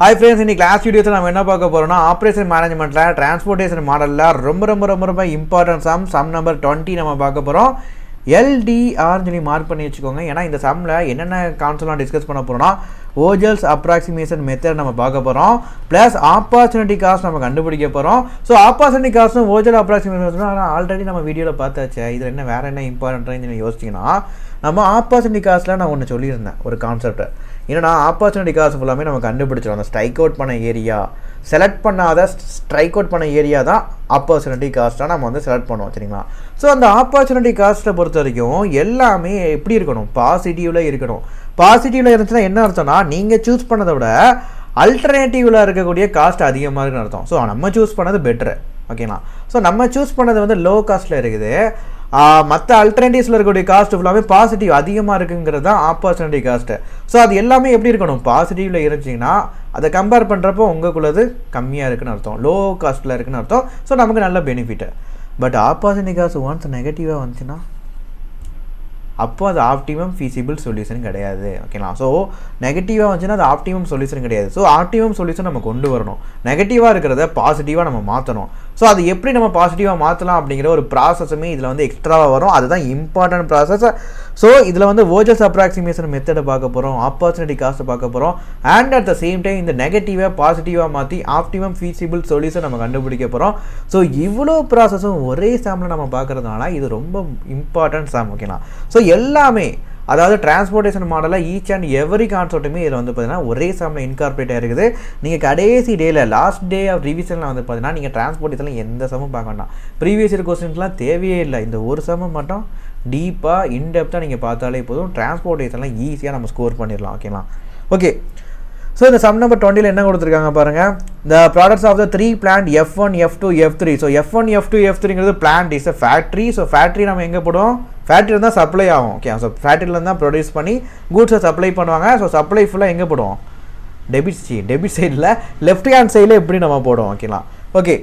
Hi friends, in the class video we will talk about operation management transportation model ரொம்ப important sum number 20 நம்ம பார்க்க போறோம் LDR னு mark பண்ணி வெச்சுக்கோங்க ஏனா இந்த சம்ல என்னென்ன கான்செப்ட்லாம் டிஸ்கஸ் பண்ண போறோம்னா Vogels approximation method நம்ம பார்க்க போறோம் plus opportunity cost நம்ம கண்டுபிடிக்க போறோம் சோ opportunity cost ம் Vogels approximation method ஆல்ரெடி நம்ம வீடியோல பார்த்தாச்சு இதுல என்ன வேற என்ன இம்பார்ட்டன்ட் நீங்க யோசிச்சீங்கன்னா நம்ம opportunity costல நான் ஒன்னு சொல்லி இருந்தேன் ஒரு கான்செப்ட் என்னன்னா opportunity cost ஃபுல்லாமே நம்ம கண்டுபிடிச்சோம் அந்த ஸ்ட்ரைக் அவுட் பண்ண ஏரியா செலக்ட் பண்ணாத ஸ்ட்ரைக் அவுட் பண்ண ஏரியா தான் opportunity cost நம்ம வந்து செலக்ட் பண்ணுவோம் சரிங்களா சோ அந்த opportunity cost பொறுத்த வரைக்கும் எல்லாமே எப்படி இருக்கணும் பாசிட்டிவ்ல இருக்கணும் பாசிட்டிவ்ல இருந்துச்சுனா என்ன அர்த்தம்னா நீங்க चूஸ் பண்ணதை விட ஆல்டர்னேட்டிவ்ல இருக்கக்கூடிய காஸ்ட் அதிகமா இருக்குன்னு அர்த்தம் சோ நம்ம चूஸ் பண்ணது பெட்டர் ஓகேங்களா சோ நம்ம चूஸ் பண்ணது வந்து லோ காஸ்ட்ல இருக்குது மற்ற ஆல்டர்னேட்டிவ்ஸ்ல இருக்கக்கூடிய காஸ்ட் ஃபுல்லாமே பாசிட்டிவ் அதிகமா இருக்குங்கிறது தான் ஆப்பர்ச்சுனிட்டி காஸ்ட் சோ அது எல்லாமே எப்படி இருக்கணும் பாசிட்டிவ்ல இருந்துச்சுனா அதை கம்பேர் பண்றப்போ உங்களுக்குள்ளது கம்மியா இருக்குன்னு அர்த்தம் லோ காஸ்ட்ல இருக்குன்னு அர்த்தம் சோ நமக்கு நல்ல benefit but opportunity cost once நெகட்டிவா வந்துச்சுனா அப்போ அது ஆப்டிமம் feasible சொல்யூஷன் கிடையாது ஓகேங்களா சோ நெகட்டிவா வந்துச்சுனா அது ஆப்டிமம் சொல்யூஷன் கிடையாது சோ ஆப்டிமம் சொல்யூஷன் நம்ம கொண்டு வரணும் நெகட்டிவா இருக்குறத பாசிட்டிவா நம்ம மாத்தணும் சோ அது எப்படி நம்ம பாசிட்டிவா மாத்தலாம் அப்படிங்கற ஒரு processமே இதுல வந்து எக்ஸ்ட்ராவா வரும் அதுதான் இம்பார்ட்டன்ட் process சோ இதுல வந்து Vogels approximation method பார்க்க போறோம் opportunity cost பார்க்க போறோம் and at the same time இந்த நெகட்டிவா பாசிட்டிவா மாத்தி ஆப்டிமம் feasible சொல்யூஷன் நம்ம கண்டுபிடிக்க போறோம் சோ இவ்ளோ processம் ஒரே சம்ல நம்ம பார்க்கறதால இது ரொம்ப இம்பார்ட்டன்ட் சம் ஓகேங்களா சோ எல்லாமே அதாவது டிரான்ஸ்போர்ட்டேஷன் மாடல்ல ஈச் அண்ட் எவரி கான்செப்ட்டுமே இதுல வந்து பாத்தீங்கன்னா ஒரே சம்ல இன்கார்பரேட் ஆயிருக்குது நீங்க கடைசி டேல லாஸ்ட் டே ஆஃப் ரிவிஷன்ல வந்து பாத்தீங்கன்னா நீங்க டிரான்ஸ்போர்ட்டேஷன்ல எந்த சம்மும் பார்க்க வேண்டாம் ப்ரீவியஸ் இயர் क्वेश्चंसலாம் தேவையே இல்லை இந்த ஒரு சம் மட்டும் டீப்பா இன் டெப்தா நீங்க பார்த்தாலே போதும் டிரான்ஸ்போர்ட்டேஷன்ல ஈஸியா நம்ம ஸ்கோர் பண்ணிரலாம் ஓகேங்களா ஓகே So இந்த sum number 20 ல என்ன கொடுத்திருக்காங்க பாருங்க the products of the three plant F1 F2 F3 so F1 F2 F3 ங்கிறது plant is a factory so factory நாம எங்க போடுவோம் factory ல தான் சப்ளை ஆகும் ஓகே so factory ல தான் ப்ரொடியூஸ் பண்ணி goods சப்ளை பண்ணுவாங்க so சப்ளை ஃபுல்லா எங்க போடுவோம் டெபிட் சைடுல லெஃப்ட் ஹேண்ட் சைடுல எப்படி நம்ம போடுவோம் ஓகேங்களா okay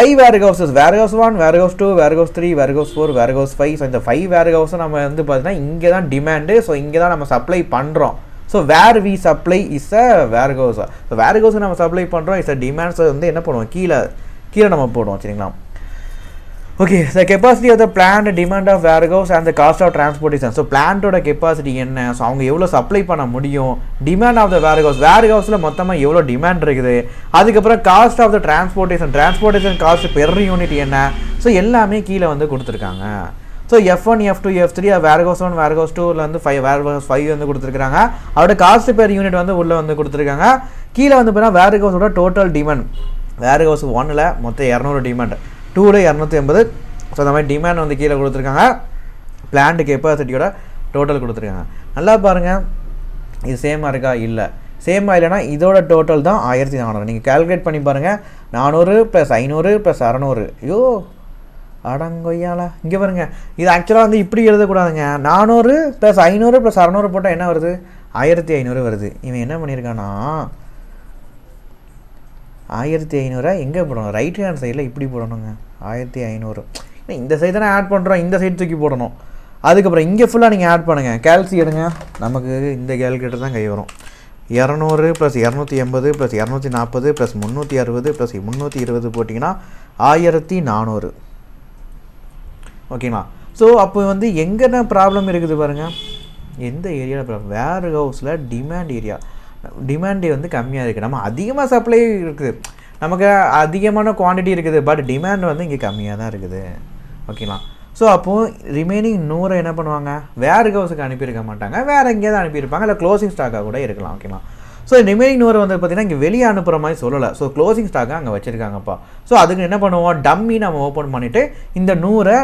5 warehouses warehouse 1 warehouse 2 warehouse 3 warehouse 4 warehouse 5 so இந்த 5 warehouse நம்ம வந்து பாத்தீங்கன்னா இங்க தான் டிமாண்ட் so இங்க தான் நம்ம சப்ளை பண்றோம் so where we supply is a warehouse so warehouse நம்ம சப்ளை பண்றோம் is a demand so வந்து என்ன பண்ணுவோம் கீழ நம்ம போடுவோம் சரிங்களா okay the capacity of the plant demand of warehouse and the cost of transportation so plant ஓட capacity என்ன so அவங்க எவ்வளவு சப்ளை பண்ண முடியும் demand of the warehouse ல மொத்தமா எவ்வளவு டிமாண்ட் இருக்குது அதுக்கு அப்புறம் cost of the transportation cost per unit என்ன so எல்லாமே கீழ வந்து கொடுத்திருக்காங்க So F1 F2 F3 warehouse 1 warehouse 2 ல வந்து 5 warehouse 5 வந்து கொடுத்திருக்காங்க அவரோட காஸ்ட் per யூனிட் வந்து உள்ள வந்து கொடுத்திருக்காங்க கீழ வந்து பாத்தா warehouse ஓட டோட்டல் டிமாண்ட் warehouse 1 ல மொத்தம் 200 டிமாண்ட் 2 ல 280 சோ அந்த மாதிரி டிமாண்ட் வந்து கீழ கொடுத்திருக்காங்க பிளான்ட் கெபாசிட்டியோட டோட்டல் கொடுத்திருக்காங்க நல்லா பாருங்க இது சேமா இருக்கா இல்ல சேமா இல்லனா இதோட டோட்டல் தான் 1400 நீங்க கால்குலேட் பண்ணி பாருங்க 400 + 500 + 600 ஐயோ அடங்கோயால இங்க பாருங்க இது एक्चुअली வந்து இப்படி எழுத கூடாதுங்க 400 + 500 + 600 போட்டா என்ன வருது 1500 வருது இவன் என்ன பண்ணிருக்கானா 1500 எங்க போடணும் ரைட் ஹேண்ட் சைடுல இப்படி போடணும்ங்க 1500 இந்த சைடு தான ஆட் பண்றோம் இந்த சைடு தூக்கி போடணும் அதுக்கு அப்புறம் இங்க ஃபுல்லா நீங்க ஆட் பண்ணுங்க கால்சி எடுங்க நமக்கு இந்த கால்குலேட்டர் தான் கை வரும் 200 + 280 + 240 + 360 + 320 போடிங்கனா 1400 ஓகேங்களா சோ அப்போ வந்து எங்கன ப்ராப்ளம் இருக்குது பாருங்க எந்த ஏரியால ப்ராப்ளம் வேர் ஹவுஸ்ல டிமாண்ட் வந்து கம்மியா இருக்கு நம்ம அதிகமா சப்ளை இருக்குது நமக்கு அதிகமான குவாண்டிட்டி இருக்குது பட் டிமாண்ட் வந்து இங்க கம்மியா தான் இருக்குது ஓகேங்களா சோ அப்போ ரிமைனிங் 100 என்ன பண்ணுவாங்க வேர் ஹவுஸ்க்கு அனுப்பி இருக்க மாட்டாங்க வேற எங்கயாவது அனுப்பி இருப்பாங்க இல்ல க்ளோசிங் ஸ்டாக்கா கூட இருக்கலாம் ஓகேங்களா சோ ரிமைனிங் 100 வந்து பாத்தீங்கன்னா இங்க வெளிய அனுப்புற மாதிரி சொல்லல சோ க்ளோசிங் ஸ்டாக்கா அங்க வச்சிருக்காங்கப்பா சோ அதுக்கு என்ன பண்ணுவோம் டம்மி நாம ஓபன் பண்ணிட்டு இந்த 100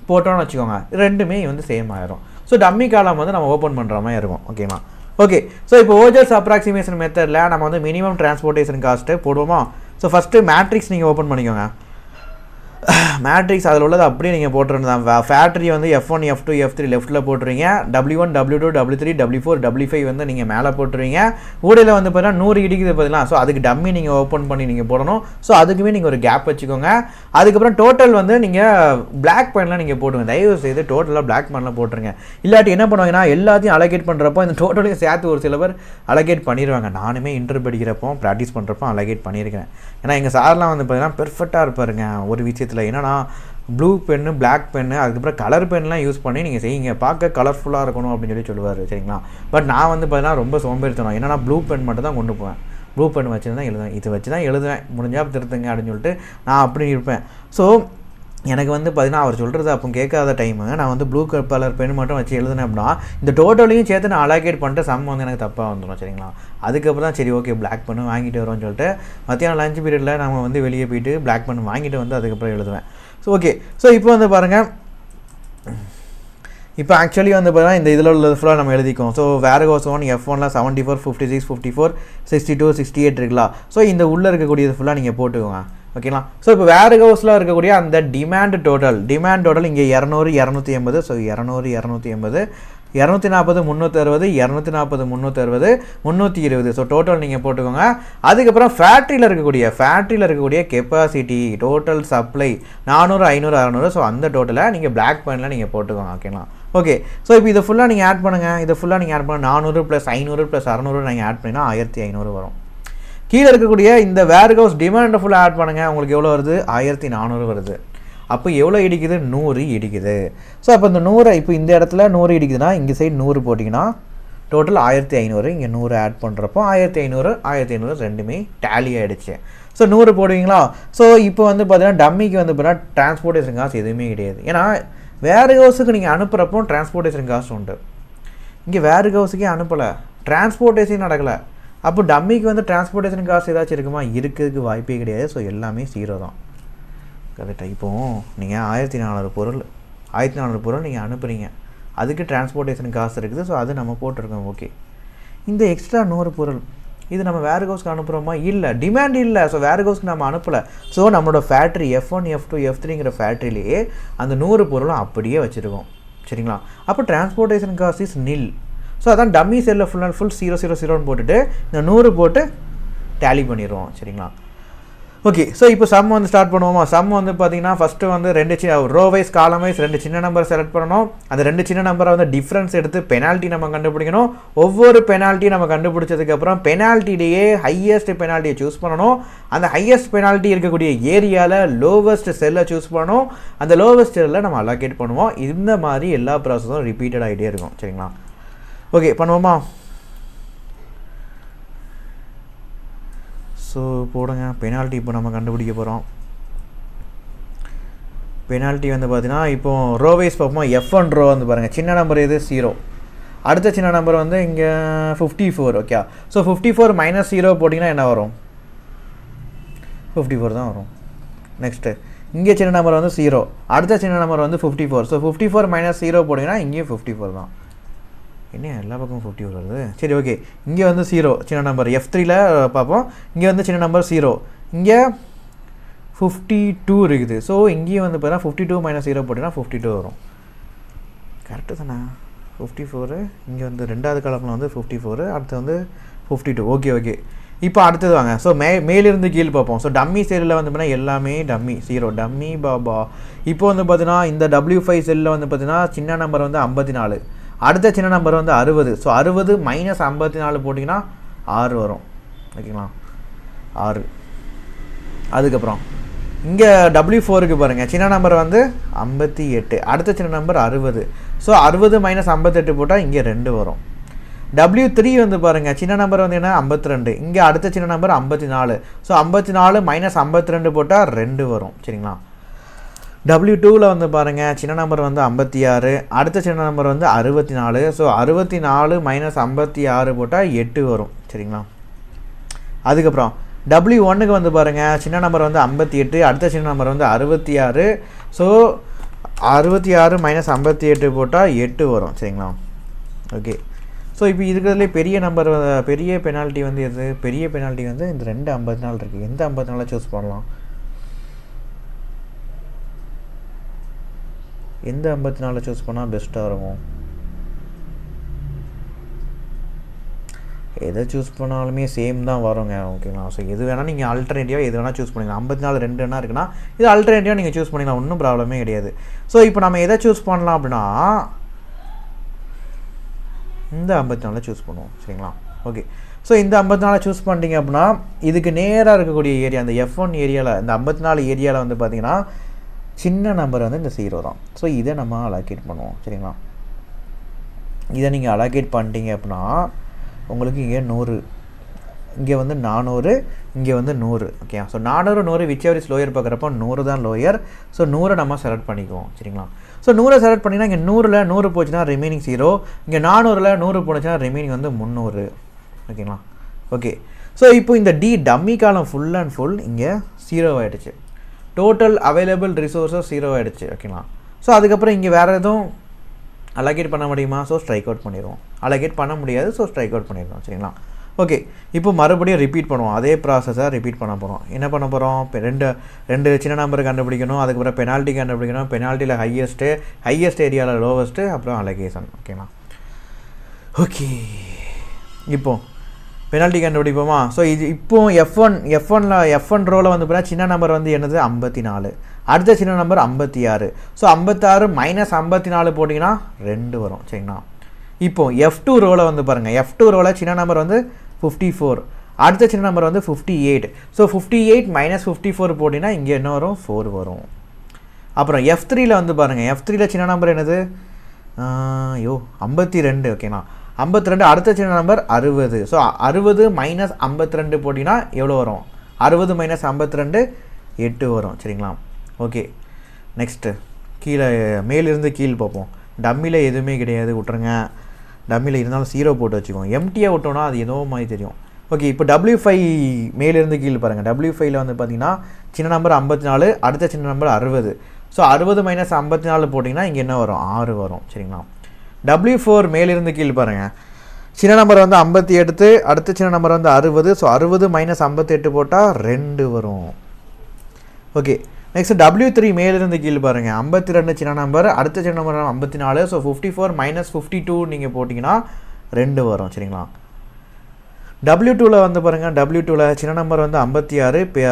போட்டோம்னு வெச்சுக்கோங்க ரெண்டுமே வந்து சேம் ஆயிரும் சோ டம்மி காலம் வந்து நம்ம ஓபன் பண்ற மாதிரி இருக்கும் ஓகேமா ஓகே சோ இப்போ Vogels approximation மெத்தட்ல நம்ம வந்து மினிமம் டிரான்ஸ்போர்ட்டேஷன் காஸ்ட் போடுவோமா சோ ஃபர்ஸ்ட் மேட்ரிக்ஸ் நீங்க ஓபன் பண்ணிக்கோங்க மேட்ரிக்ஸ் அதில் உள்ளது அப்படியே நீங்கள் போட்டுருந்தான். ஃபேக்ட்ரி வந்து F1 F2 F3 லெஃப்ட்டில் போட்டுருவீங்க, W1 W2 W3 W4 W5 வந்து நீங்கள் மேலே போட்டுருவீங்க. ஊடையில் வந்து பார்த்தீங்கன்னா 100 இடிக்குது பார்த்தீங்களா, ஸோ அதுக்கு டம்மி நீங்கள் ஓப்பன் பண்ணி நீங்கள் போடணும். ஸோ அதுக்குமே நீங்கள் ஒரு கேப் வச்சுக்கோங்க. அதுக்கப்புறம் டோட்டல் வந்து நீங்கள் பிளாக் பெயின்லாம் நீங்கள் போட்டுங்க. தயவு செய்து டோட்டலாக பிளாக் பெயின்லாம் போட்டுருங்க. இல்லாட்டி என்ன பண்ணுவாங்கன்னா எல்லாத்தையும் அலோகேட் பண்ணுறப்போ இந்த டோட்டலையும் சேர்த்து ஒரு சில பேர் அலோகேட் பண்ணிடுவாங்க. நானுமே இன்டர் படிக்கிறப்போ ப்ராக்டிஸ் பண்ணுறப்போ அலோகேட் பண்ணியிருக்கேன். ஏன்னா எங்கள் சார்லாம் வந்து பார்த்தீங்கன்னா பெர்ஃபெக்டாக இருப்பாருங்க ஒரு விஷயத்தில். என்னன்னா ப்ளூ பென்னு, பிளாக் பென்னு, அதுக்கப்புறம் கலர் பென்லாம் யூஸ் பண்ணி நீங்கள் செய்யுங்க, பார்க்க கலர்ஃபுல்லாக இருக்கணும் அப்படின்னு சொல்லுவார். சரிங்களா? பட் நான் வந்து பார்த்தீங்கன்னா ரொம்ப சோம்பேறித்தனம். என்னன்னா ப்ளூ பென் மட்டும் தான் கொண்டு போவேன். ப்ளூ பென் வச்சு தான் எழுதுவேன். இது வச்சு தான் எழுதுவேன், முடிஞ்சால் திருத்துங்க அப்படின்னு சொல்லிட்டு நான் அப்படி இருப்பேன். ஸோ எனக்கு வந்து பார்த்தீங்கன்னா அவர் சொல்கிறது அப்போ கேட்காத டைமு நான் வந்து ப்ளூ கலர் பென் மட்டும் வச்சு எழுதுனேன் அப்படின்னா இந்த டோட்டலையும் சேர்த்து நான் அலோகேட் பண்ணிட்டு சம் வந்து எனக்கு தப்பாக வந்துடும். சரிங்களா? அதுக்கப்புறம் தான் சரி ஓகே பிளாக் பென்னு வாங்கிட்டு வரோம்னு சொல்லிட்டு மத்தியானம் லஞ்ச் பீரியடில் நம்ம வந்து வெளியே போயிட்டு பிளாக் பென் வாங்கிட்டு வந்து அதுக்கப்புறம் எழுதுவேன். ஸோ ஓகே, ஸோ இப்போ வந்து பாருங்கள், இப்போ ஆக்சுவலி வந்து பார்த்தீங்கன்னா இந்த இதில் உள்ள ஃபுல்லாக நம்ம எழுதிக்கோம். ஸோ வேர்ஹவுஸ் 1 F1ல 74 56 54 62 68 இருக்குங்களா? ஸோ இந்த உள்ளே இருக்கக்கூடியது ஃபுல்லாக நீங்கள் போட்டுக்கோங்க. ஓகேங்களா? ஸோ இப்போ வேர்ஹவுஸில் இருக்கக்கூடிய அந்த டிமாண்ட் டோட்டல் இங்கே 200 280. ஸோ 200 280 240 360 240 360 320. ஸோ டோட்டல் நீங்கள் போட்டுக்கோங்க. அதுக்கப்புறம் ஃபேக்ட்ரியில் இருக்கக்கூடிய கெப்பாசிட்டி டோட்டல் சப்ளை 400 500 600. ஸோ அந்த டோட்டலை நீங்கள் பிளாக் பெயினில் நீங்கள் போட்டுக்கோங்க. ஓகேங்களா? ஓகே, ஸோ இப்போ இதை ஃபுல்லாக நீங்கள் ஆட் பண்ணுங்கள். 400 + 500 + 600 நீங்கள் ஆட் பண்ணிங்கன்னா 1500 வரும். கீழே இருக்கக்கூடிய இந்த வேர்ஹவுஸ் டிமாண்டை ஃபுல்லாக ஆட் பண்ணுங்கள். உங்களுக்கு எவ்வளோ வருது? 1400 வருது. அப்போ எவ்வளோ இடிக்குது? 100 இடிக்குது. ஸோ அப்போ இந்த 100 இப்போ இந்த இடத்துல 100 இடிக்குதுன்னா இங்கே சைடு 100 போட்டிங்கன்னா டோட்டல் 1500. இங்கே 100 ஆட் பண்ணுறப்போ 1500 ரெண்டுமே டேலி ஆகிடுச்சு. ஸோ 100 போடுவீங்களா? ஸோ இப்போ வந்து பார்த்தீங்கன்னா டம்மிக்கு வந்து பார்த்தீங்கன்னா டிரான்ஸ்போர்ட்டேஷன் காசு எதுவுமே கிடையாது. ஏன்னா வேர்ஹவுஸுக்கு நீங்கள் அனுப்புகிறப்போ டிரான்ஸ்போர்ட்டேஷன் காசு உண்டு. இங்கே வேர்ஹவுஸுக்கே அனுப்பலை, டிரான்ஸ்போர்ட்டேஷன் நடக்கலை. அப்போ டம்மிக்கு வந்து டிரான்ஸ்போர்ட்டேஷன் காசு ஏதாச்சும் இருக்குமா? இருக்கிறதுக்கு வாய்ப்பே கிடையாது. ஸோ எல்லாமே 0 தான். கரெக்டாக? இப்போது நீங்கள் 1400 பொருள் நீங்கள் அனுப்புகிறீங்க, அதுக்கு டிரான்ஸ்போர்ட்டேஷன் காசு இருக்குது. ஸோ அது நம்ம போட்டிருக்கோம். ஓகே, இந்த எக்ஸ்ட்ரா 100 பொருள் இது நம்ம வேர்ஹவுஸ்க்கு அனுப்புகிறோமா? இல்லை, டிமாண்ட் இல்லை. ஸோ வேர்ஹவுஸ்க்கு நம்ம அனுப்பலை. ஸோ நம்மளோட ஃபேக்ட்ரி F1 F2 F3ங்கிற ஃபேக்ட்ரிலேயே அந்த 100 பொருளும் அப்படியே வச்சுருக்கோம். சரிங்களா? அப்போ டிரான்ஸ்போர்ட்டேஷன் காசு இஸ் நில். ஸோ அதான் டம்மி செல்லில் ஃபுல் 000 போட்டுட்டு இந்த 100 போட்டு டேலி பண்ணிடுவோம். சரிங்களா? ஓகே, ஸோ இப்போ சம் வந்து ஸ்டார்ட் பண்ணுவோமா? சம் வந்து பார்த்தீங்கன்னா ஃபஸ்ட்டு வந்து 2 ரோ வைஸ் காலம் வைஸ் 2 சின்ன நம்பர் செலக்ட் பண்ணணும். அந்த 2 சின்ன நம்பரை வந்து டிஃப்ரென்ஸ் எடுத்து பெனால்ட்டி நம்ம கண்டுபிடிக்கணும். ஒவ்வொரு பெனால்ட்டி நம்ம கண்டுபிடிச்சதுக்கப்புறம் பெனால்ட்டிலேயே ஹையஸ்ட் பெனால்ட்டியை சூஸ் பண்ணணும். அந்த ஹையஸ்ட் பெனால்ட்டி இருக்கக்கூடிய ஏரியாவில் லோவஸ்ட் செல்லை சூஸ் பண்ணணும். அந்த லோவஸ்ட் செல்லில் நம்ம அலோகேட் பண்ணுவோம். இந்த மாதிரி எல்லா ப்ராசஸும் ரிப்பீட்டட் ஆகிட்டே இருக்கும். சரிங்களா? ஓகே, பண்ணுவோமா? ஸோ போடுங்க பெனால்ட்டி. இப்போ நம்ம கண்டுபிடிக்க போகிறோம். பெனால்ட்டி வந்து பார்த்தீங்கன்னா இப்போ ரோ வைஸ் பார்ப்போம். F1 ரோ வந்து பாருங்கள், சின்ன நம்பர் எது? 0. அடுத்த சின்ன நம்பர் வந்து இங்கே 54. ஓகே, ஸோ 54 - 0 போட்டிங்கன்னா என்ன வரும்? 54 தான் வரும். நெக்ஸ்ட்டு இங்கே சின்ன நம்பர் வந்து 0, அடுத்த சின்ன நம்பர் வந்து 54. ஸோ 54 - 0 போட்டிங்கன்னா இங்கேயும் 54 தான். என்ன எல்லா பக்கமும் 54 வருது? சரி ஓகே, இங்கே வந்து 0 சின்ன நம்பர் F3ல பார்ப்போம். இங்கே வந்து சின்ன நம்பர் 0, இங்கே 52 இருக்குது. ஸோ இங்கேயும் வந்து பார்த்தீங்கன்னா 52 - 0 போட்டிங்கன்னா 52 வரும். கரெக்டு தானே? 54 இங்கே வந்து ரெண்டாவது காலமில் வந்து 54, அடுத்து வந்து 52. ஓகே, இப்போ அடுத்தது வாங்க. ஸோ மேலிருந்து கீழ் பார்ப்போம். ஸோ டம்மி செல்லில் வந்து பார்த்தீங்கன்னா எல்லாமே டம்மி 0 டம்மி பாபா. இப்போ வந்து பார்த்தீங்கன்னா இந்த W5 செல்லில் வந்து பார்த்தீங்கன்னா சின்ன நம்பர் வந்து 54, அடுத்த சின்ன நம்பர் வந்து 60. ஸோ 60 - 54 போட்டிங்கன்னா 6 வரும். ஓகேங்களா? 6. அதுக்கப்புறம் இங்கே W4க்கு பாருங்கள், சின்ன நம்பர் வந்து 58, அடுத்த சின்ன நம்பர் 60. ஸோ 60 - 58 போட்டால் இங்கே 2 வரும். W3 வந்து பாருங்கள், சின்ன நம்பர் வந்து என்ன? 52, இங்கே அடுத்த சின்ன நம்பர் 54. ஸோ 54 - 52 போட்டால் 2 வரும். சரிங்களா? W2வில் வந்து பாருங்கள், சின்ன நம்பர் வந்து 56, அடுத்த சின்ன நம்பர் வந்து 64. ஸோ 64 - 56 போட்டால் 8 வரும். சரிங்களா? அதுக்கப்புறம் W1க்கு வந்து பாருங்கள், சின்ன நம்பர் வந்து 58, அடுத்த சின்ன நம்பர் வந்து 66. ஸோ 66 - 58 போட்டால் 8 வரும். சரிங்களா? ஓகே, ஸோ இப்போ இருக்கிறதுலே பெரிய பெனால்ட்டி வந்து எது? பெரிய பெனால்ட்டி வந்து இந்த 2 54 இருக்குது. எந்த 54 சூஸ் பண்ணலாம்? எந்த 54 சூஸ் பண்ணால் பெஸ்ட்டாக இருக்கும்? எதை சூஸ் பண்ணாலுமே சேம் தான் வருங்க. ஓகேங்களா? ஸோ எது வேணால் நீங்கள் ஆல்டர்னேட்டிவாக எது வேணால் சூஸ் பண்ணிக்கலாம். 54 2 என்ன இருக்குன்னா இது ஆல்டர்னேட்டிவாக நீங்கள் சூஸ் பண்ணிக்கலாம், ஒன்றும் ப்ராப்ளமே கிடையாது. ஸோ இப்போ நம்ம எதை சூஸ் பண்ணலாம் அப்படின்னா இந்த 54 சூஸ் பண்ணுவோம். சரிங்களா? ஓகே. ஸோ இந்த 54 சூஸ் பண்ணிட்டீங்க அப்படின்னா இதுக்கு நேராக இருக்கக்கூடிய ஏரியா அந்த F1 ஏரியாவில் இந்த 54 ஏரியாவில் வந்து பார்த்தீங்கன்னா சின்ன நம்பர் வந்து இந்த 0 தான். ஸோ இதை நம்ம அலோகேட் பண்ணுவோம். சரிங்களா? இதை நீங்கள் அலோகேட் பண்ணிட்டீங்க அப்படின்னா உங்களுக்கு இங்கே 100, இங்கே வந்து 400, இங்கே வந்து 100. Okay. So 400 100 which is lower பார்க்குறப்போ 100 தான் லோயர். ஸோ 100 நம்ம செலக்ட் பண்ணிக்குவோம். சரிங்களா? ஸோ 100 செலக்ட் பண்ணிங்கன்னா இங்கே 100ல் 100 போச்சுன்னா ரிமைனிங் 0, இங்கே 400ல் 100 போச்சுன்னா ரிமைனிங் வந்து 300. ஓகேங்களா? ஓகே. ஸோ இப்போ இந்த டி டம்மி காலம் ஃபுல் அண்ட் ஃபுல் இங்கே 0 ஆகிடுச்சு. டோட்டல் அவைலபிள் ரிசோர்ஸஸ் 0 ஆகிடுச்சு. ஓகேங்களா? ஸோ அதுக்கப்புறம் இங்கே வேறு எதுவும் அலோகேட் பண்ண முடியுமா? ஸோ ஸ்ட்ரைக் அவுட் பண்ணிடுவோம். அலோகேட் பண்ண முடியாது. ஸோ ஸ்ட்ரைக் அவுட் பண்ணிடுவோம். சரிங்களா? ஓகே. இப்போ மறுபடியும் ரிப்பீட் பண்ணுவோம். அதே ப்ராசஸை ரிப்பீட் பண்ண போகிறோம். என்ன பண்ண போகிறோம்? இப்போ ரெண்டு சின்ன நம்பர் கண்டுபிடிக்கணும். அதுக்கப்புறம் பெனால்ட்டி கண்டுபிடிக்கணும். பெனால்ட்டியில் ஹையஸ்ட் ஏரியாவில் லோவஸ்ட்டு, அப்புறம் அலோகேஷன். ஓகேங்களா? ஓகே. இப்போ பெனால்ட்டி கண்டுபிடிப்போமா? ஸோ இது இப்போ F1 ரோவில் வந்து பார்த்தீங்கன்னா சின்ன நம்பர் வந்து என்னது 54, அடுத்த சின்ன நம்பர் 56. ஸோ 56 மைனஸ் 54 போட்டிங்கன்னா 2 வரும். சரிங்களா? இப்போ F2 ரோவில் வந்து பாருங்கள். F2 ரோவில் சின்ன நம்பர் வந்து 54, அடுத்த சின்ன நம்பர் வந்து 58. ஸோ 58 மைனஸ் 54 போட்டிங்கன்னா இங்கே என்ன வரும்? 4 வரும். அப்புறம் F3யில் வந்து பாருங்கள். F3யில் சின்ன நம்பர் என்னது? 52. ஓகேங்களா? 52 அடுத்த சின்ன நம்பர் 60. ஸோ 60 மைனஸ் 52 போட்டிங்கன்னா எவ்வளோ வரும்? 60 மைனஸ் 52 8 வரும். சரிங்களா? ஓகே. நெக்ஸ்ட்டு கீழே மேலிருந்து கீழ் பார்ப்போம். டம்மியில் எதுவுமே கிடையாது, விட்ருங்க. டம்மியில் இருந்தாலும் 0 போட்டு வச்சுக்கோங்க. எம்டியாக விட்டோன்னா அது ஏதோ மாதிரி தெரியும். ஓகே. இப்போ W5 மேலிருந்து கீழ் பாருங்கள். W5ல் வந்து பார்த்தீங்கன்னா சின்ன நம்பர் 54, அடுத்த சின்ன நம்பர் 60. ஸோ 60 மைனஸ் 54 போட்டிங்கன்னா இங்கே என்ன வரும்? 6 வரும். சரிங்களா? W4 மேலிருந்து கீழ் பாருங்கள். சின்ன நம்பர் வந்து 58, அடுத்த சின்ன நம்பர் வந்து 60. ஸோ 60 மைனஸ் 58 போட்டால் 2 வரும். ஓகே. நெக்ஸ்ட் W3 மேலிருந்து கீழ் பாருங்கள். 52 சின்ன நம்பர், அடுத்த சின்ன நம்பர் 54. ஸோ 54 மைனஸ் 52 நீங்கள் போட்டிங்கன்னா 2 வரும். சரிங்களா? W2வில் வந்து பாருங்கள். W2வில் சின்ன நம்பர் வந்து 56,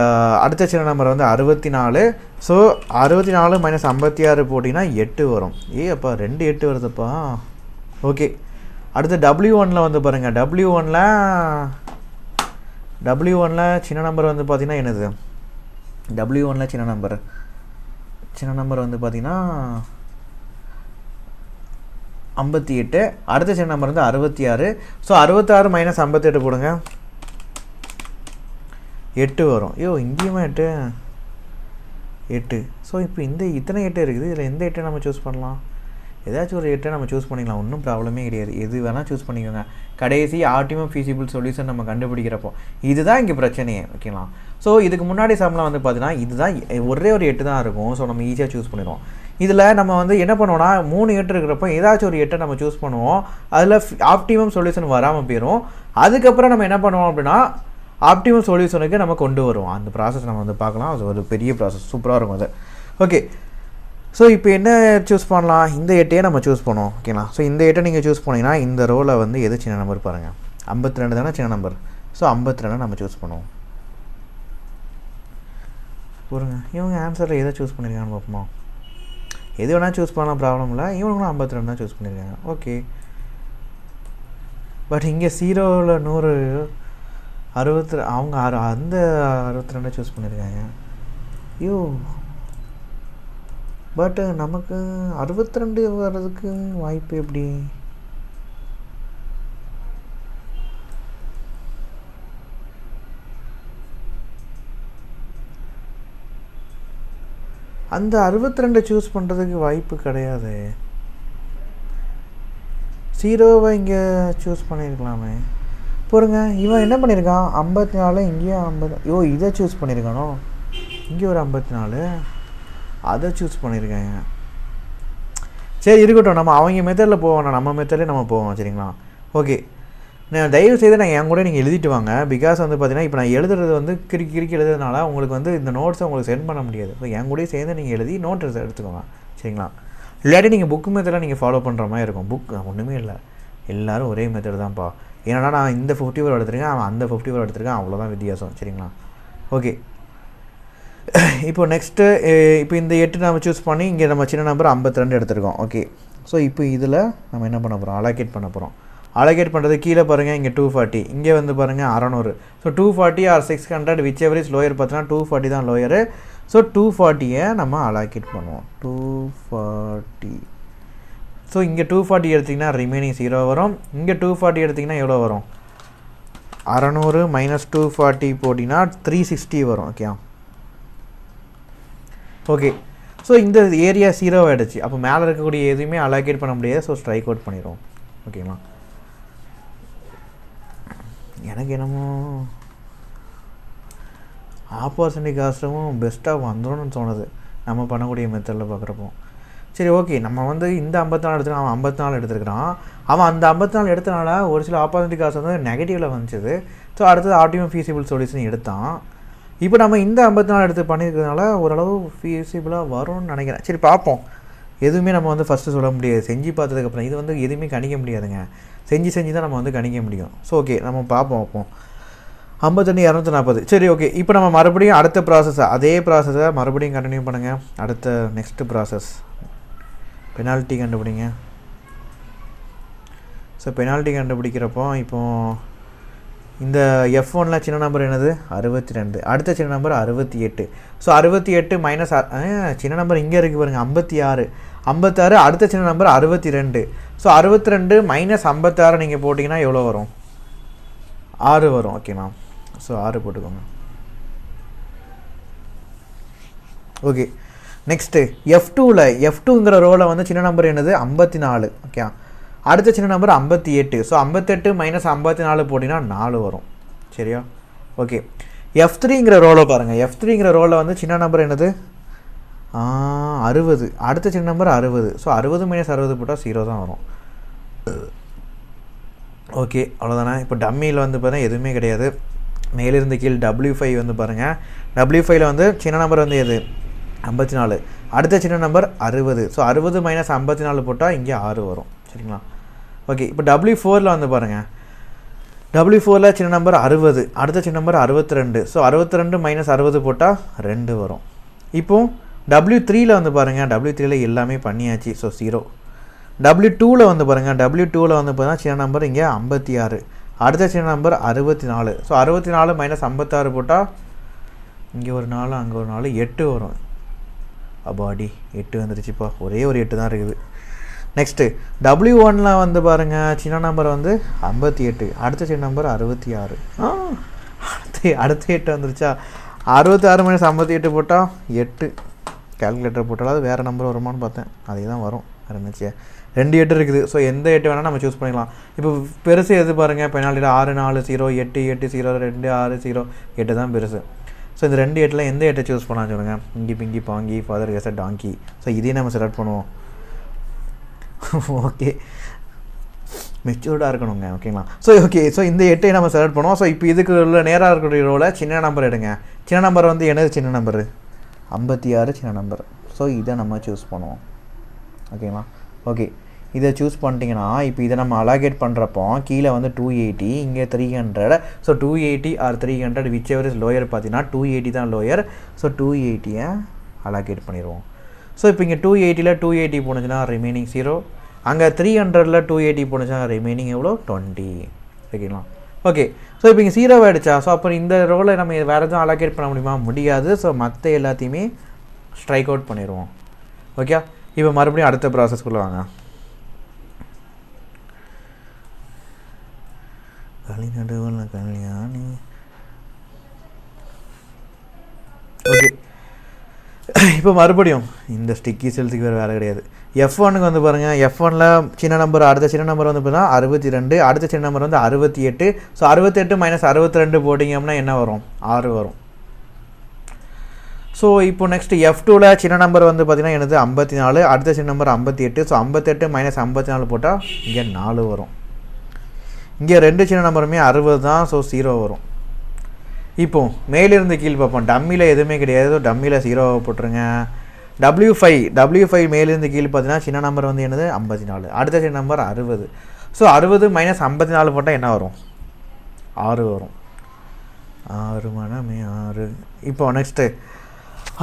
அடுத்த சின்ன நம்பர் வந்து 64. ஸோ 64 மைனஸ் 56 போட்டிங்கன்னா 8 வரும். அப்பா 2 8 வருதுப்பா. ஓகே. அடுத்து W1ல் வந்து பாருங்கள். W1ல் சின்ன நம்பர் வந்து பார்த்திங்கன்னா என்னது? W1ல் சின்ன நம்பர் வந்து பார்த்திங்கன்னா 58, அடுத்த சின்ன நம்பர் வந்து 66. ஸோ 66 மைனஸ் 58 போடுங்க, 8 வரும். இங்கேயுமா 8. ஸோ இப்போ இத்தனை 8 இருக்குது. இதில் எந்த 8 நம்ம சூஸ் பண்ணலாம்? ஏதாச்சும் ஒரு 8 நம்ம சூஸ் பண்ணிக்கலாம், ஒன்றும் ப்ராப்ளமே கிடையாது. எது வேணால் சூஸ் பண்ணிக்கோங்க. கடைசி ஆப்டிமம் ஃபீசிபிள் சொல்யூஷன் நம்ம கண்டுபிடிக்கிறப்போ இதுதான் இங்கே பிரச்சனையே. ஓகேங்களா? ஸோ இதுக்கு முன்னாடி சம்லாம் வந்து பார்த்தீங்கன்னா இதுதான் ஒரே ஒரு 8 தான் இருக்கும். ஸோ நம்ம ஈஸியாக சூஸ் பண்ணிடுவோம். இதில் நம்ம வந்து என்ன பண்ணுவோம்னா 3 8 இருக்கிறப்போ ஏதாச்சும் ஒரு 8 நம்ம சூஸ் பண்ணுவோம். அதில் ஆப்டிமம் சொல்யூஷன் வராமல் போயிடும். அதுக்கப்புறம் நம்ம என்ன பண்ணுவோம் அப்படின்னா ஆப்டிமம் சொல்யூஷனுக்கு நம்ம கொண்டு வருவோம். அந்த ப்ராசஸ் நம்ம வந்து பார்க்கலாம். அது ஒரு பெரிய ப்ராசஸ், சூப்பராக இருக்கும் அது. ஓகே. ஸோ இப்போ என்ன சூஸ் பண்ணலாம்? இந்த 8 நம்ம சூஸ் பண்ணுவோம். ஓகேங்களா? ஸோ இந்த 8 நீங்கள் சூஸ் பண்ணிங்கன்னா இந்த ரோவில் வந்து எது சின்ன நம்பர் பாருங்கள். 52 தானே சின்ன நம்பர். ஸோ 52 நம்ம சூஸ் பண்ணுவோம். பாருங்க, இவங்க ஆன்சரில் எதை சூஸ் பண்ணியிருக்காங்கன்னு பார்ப்போமா? எது வேணால் சூஸ் பண்ணலாம், ப்ராப்ளம் இல்லை. இவங்களும் 52 தான் சூஸ் பண்ணியிருக்காங்க. ஓகே. பட் இங்கே 0ல் 100 60 அவங்க அந்த 62 சூஸ் பண்ணியிருக்காங்க. பட் நமக்கு 62 வர்றதுக்கு வாய்ப்பு எப்படி? அந்த 62 சூஸ் பண்ணுறதுக்கு வாய்ப்பு கிடையாது. 0வை இங்கே சூஸ் பண்ணியிருக்கலாமே. பாருங்க, இவன் என்ன பண்ணியிருக்கான்? 54, இங்கேயும் 50. இதை சூஸ் பண்ணியிருக்கானோ? இங்கே ஒரு 54, அதை சூஸ் பண்ணியிருக்காங்க. சரி, இருக்கட்டும். நம்ம அவங்க மெத்தடில் போவோம், நம்ம மெத்தட்லேயே நம்ம போவோம். சரிங்களா? ஓகே. நான் தயவு செய்து என் கூட நீங்கள் எழுதிட்டு வாங்க. பிகாஸ் வந்து பார்த்தீங்கன்னா இப்போ நான் எழுதுறது வந்து கிறுக்கி எழுதுறதுனால உங்களுக்கு வந்து இந்த நோட்ஸை உங்களுக்கு சென்ட் பண்ண முடியாது. ஸோ என் கூடயே சேர்ந்து நீங்கள் எழுதி நோட்ஸ் எடுத்துக்கோங்க. சரிங்களா? இல்லாட்டி நீங்கள் புக் மெத்தடில் நீங்கள் ஃபாலோ பண்ணுற மாதிரி இருக்கும். புக் ஒன்றுமே இல்லை, எல்லோரும் ஒரே மெத்தட் தான்ப்பா. ஏன்னா நான் இந்த 54 எடுத்துருக்கேன், அவன் அந்த 54 எடுத்துருக்கேன், அவ்வளோதான் வித்தியாசம். சரிங்களா? ஓகே, இப்போ நெக்ஸ்ட்டு இப்போ இந்த 8 நம்ம சூஸ் பண்ணி இங்கே நம்ம சின்ன நம்பர் 52 எடுத்துருக்கோம். ஓகே, ஸோ இப்போ இதில் நம்ம என்ன பண்ண போகிறோம், அலோகேட் பண்ண போகிறோம். அலோகேட் பண்ணுறது கீழே பாருங்கள், இங்கே 240, இங்கே வந்து பாருங்கள் 600. So 240 or 600 which ever is lower பார்த்தீங்கன்னா 240 தான் லோயரு. ஸோ 240 நம்ம அலோகேட் பண்ணுவோம். 240. ஸோ இங்கே 240 எடுத்திங்கன்னா ரிமைனிங் 0 வரும். இங்கே 240 எடுத்திங்கன்னா எவ்வளோ வரும், 600 மைனஸ் 240 போட்டிங்கன்னா 360 வரும். ஓகே ஓகே, ஸோ இந்த ஏரியா 0 ஆகிடுச்சு. அப்போ மேலே இருக்கக்கூடிய எதுவுமே அலோகேட் பண்ண முடியாது. ஸோ ஸ்ட்ரைக் அவுட் பண்ணிடுவோம். ஓகேங்களா? எனக்கு என்னமோ ஆப்பர்ச்சுனிட்டி காஸ்ட்டும் பெஸ்ட்டாக வந்துடும்னு தோணுது நம்ம பண்ணக்கூடிய மெத்தடில் பார்க்குறப்போ. சரி, ஓகே, நம்ம வந்து இந்த 54 எடுத்துக்கலாம், அவன் 54 எடுத்துருக்கிறான். அவன் அந்த 54 எடுத்தனால ஒரு சில ஆப்பர்ச்சுனிட்டி காஸ்ட் வந்து நெகட்டிவில் வந்துச்சு. ஸோ அடுத்தது ஆப்டிமம் ஃபீஸிபிள் சொல்யூஷன் எடுத்தான். இப்போ நம்ம இந்த 54 எடுத்து பண்ணியிருக்கிறதுனால ஓரளவு ஃபீஸிபிளாக வரும்னு நினைக்கிறேன். சரி பார்ப்போம். எதுவுமே நம்ம வந்து ஃபஸ்ட்டு சொல்ல முடியாது, செஞ்சு பார்த்ததுக்கப்புறம். இது வந்து எதுவுமே கணிக்க முடியாதுங்க, செஞ்சு தான் நம்ம வந்து கணிக்க முடியும். ஸோ ஓகே, நம்ம பார்ப்போம். 52 240. சரி, ஓகே, இப்போ நம்ம மறுபடியும் அடுத்த ப்ராசஸ், அதே ப்ராசஸை மறுபடியும் கண்டினியூ பண்ணுங்கள். அடுத்த நெக்ஸ்ட் ப்ராசஸ் பெனால்ட்டி கண்டுபிடிங்க. ஸோ பெனால்ட்டி கண்டுபிடிக்கிறப்போ இப்போது இந்த F1ல் சின்ன நம்பர் என்னது, 62. அடுத்த சின்ன நம்பர் 68. ஸோ 68 மைனஸ் சின்ன நம்பர் இங்கே இருக்குது பாருங்கள், 56. 56 அடுத்த சின்ன நம்பர் 62. ஸோ 62 மைனஸ் 56 நீங்கள் போட்டிங்கன்னா எவ்வளோ வரும், 6 வரும். ஓகேண்ணா, ஸோ 6 போட்டுக்கோங்க. ஓகே, நெக்ஸ்ட்டு F2ங்கிற ரோவில் வந்து சின்ன நம்பர் என்னது, 54. ஓகே, அடுத்த சின்ன நம்பர் 58. ஸோ 58 மைனஸ் 54 போட்டிங்கன்னா 4 வரும். சரியா? ஓகே, F3ங்கிற ரோவில் பாருங்கள். F3ங்கிற ரோவில் வந்து சின்ன நம்பர் என்னது, 60. அடுத்த சின்ன நம்பர் 60. ஸோ 60 மைனஸ் 60 போட்டால் 0 தான் வரும். ஓகே, அவ்வளோதானே. இப்போ டம்மியில் வந்து பார்த்தா எதுவுமே கிடையாது. மேலிருந்து கீழ் W5 வந்து பாருங்கள். W5ல் வந்து சின்ன நம்பர் வந்து எது, 54. அடுத்த சின்ன நம்பர் 60. ஸோ 60 மைனஸ் 54 போட்டால் இங்கே 6 வரும். சரிங்களா? ஓகே, இப்போ W4ல் வந்து பாருங்கள். W4ல் சின்ன நம்பர் 60. அடுத்த சின்ன நம்பர் 62. ஸோ 62 மைனஸ் 60 போட்டால் 2 வரும். இப்போது W3ல் வந்து பாருங்கள். W3ல் எல்லாமே பண்ணியாச்சு. ஸோ 0. W2ல் வந்து பாருங்கள். W2ல் வந்து பார்த்தீங்கன்னா சின்ன நம்பர் இங்கே 56. அடுத்த சின்ன நம்பர் 64. ஸோ 64 மைனஸ் 56 போட்டால் இங்கே ஒரு 4, அங்கே ஒரு 4, 8 வரும். அப்பாடி 8 வந்துருச்சுப்பா, ஒரே ஒரு 8 தான் இருக்குது. நெக்ஸ்ட்டு W1ல் வந்து பாருங்கள். சின்ன நம்பர் வந்து 58. அடுத்த சின்ன நம்பர் 66. அடுத்த 8 வந்துருச்சா, 66 மைனஸ் 58 போட்டால் 8. கேல்குலேட்டர் போட்டாலும் வேறு நம்பர் வருமானு பார்த்தேன், அதே தான் வரும். வேறு என்னச்சு, 2 8 இருக்குது. ஸோ எந்த 8 வேணால் நம்ம சூஸ் பண்ணிக்கலாம். இப்போ பெருசு எது பாருங்கள், பெனால்ட்டியில் 6 4 0 8 8 0 2 6 0 8 தான் பெருசு. ஸோ இந்த 2 8ல் எந்த 8 சூஸ் பண்ணலாம் சொல்லுங்கள். இங்கி பிங்கி பாங்கி ஃபாதர் கெச டாங்கி. ஸோ இதையும் நம்ம செலக்ட் பண்ணுவோம். ஓகே, மெச்சூர்டாக இருக்கணுங்க. ஓகேங்களா? ஸோ ஓகே, ஸோ இந்த 8ஐ நம்ம செலக்ட் பண்ணுவோம். ஸோ இப்போ இதுக்கு உள்ள நேராக இருக்கக்கூடிய ரோவில் சின்ன நம்பர் எடுங்க. சின்ன நம்பர் வந்து என்னது, சின்ன நம்பர் 56 சின்ன நம்பர். ஸோ இதை நம்ம சூஸ் பண்ணுவோம். ஓகேங்களா? ஓகே, இதை சூஸ் பண்ணிட்டீங்கன்னா இப்போ இதை நம்ம அலோகேட் பண்ணுறப்போ கீழே வந்து 280, இங்கே 300. ஸோ 280 ஆர் 300 விச் எவர் இஸ் லோயர் பார்த்தீங்கன்னா 280 தான் லோயர். ஸோ 280ஐ அலோகேட் பண்ணிடுவோம். ஸோ இப்போ இங்கே 280ல் 280 போணுச்சுன்னா ரிமைனிங் 0. அங்கே 300ல் 280 போணுச்சுன்னா ரிமைனிங் எவ்வளோ, 20. ஓகேங்களா? ஓகே, ஸோ இப்போ இங்கே 0 ஆகிடுச்சா. ஸோ அப்புறம் இந்த ரோவில் நம்ம வேறு எதுவும் அலோகேட் பண்ண முடியுமா, முடியாது. ஸோ மற்ற எல்லாத்தையுமே ஸ்ட்ரைக் அவுட் பண்ணிடுவோம். ஓகே, இப்போ மறுபடியும் அடுத்த ப்ராசஸ்க்குள்ளே வாங்க. கல்யாணி. ஓகே, இப்போ மறுபடியும் இந்த ஸ்டிக்கி செல்ஸுக்கு வேறு வேலை கிடையாது. F1க்கு வந்து பாருங்கள். F1ல் சின்ன நம்பர், அடுத்த சின்ன நம்பர் வந்து பார்த்தீங்கன்னா 62. அடுத்த சின்ன நம்பர் வந்து 68. ஸோ 68 மைனஸ் 62 போட்டிங்கன்னா என்ன வரும், 6 வரும். ஸோ இப்போ நெக்ஸ்ட் F2ல் சின்ன நம்பர் வந்து பார்த்திங்கன்னா எனது 54. அடுத்த சின்ன நம்பர் 58. ஸோ 58 மைனஸ் 54 போட்டால் இங்கே 4 வரும். இங்கே 2 சின்ன நம்பருமே 60 தான். ஸோ 0 வரும். இப்போது மேலிருந்து கீழ் பார்ப்போம். டம்மியில் எதுவுமே கிடையாது. டம்மியில் 0 போட்டுருங்க. W5 மேலேருந்து கீழே பார்த்தீங்கன்னா சின்ன நம்பர் வந்து என்னது 54. அடுத்த சின்ன நம்பர் 60. ஸோ 60 மைனஸ் 54 போட்டால் என்ன வரும்? 6 வரும். 6 மணமே 6. இப்போ நெக்ஸ்ட்டு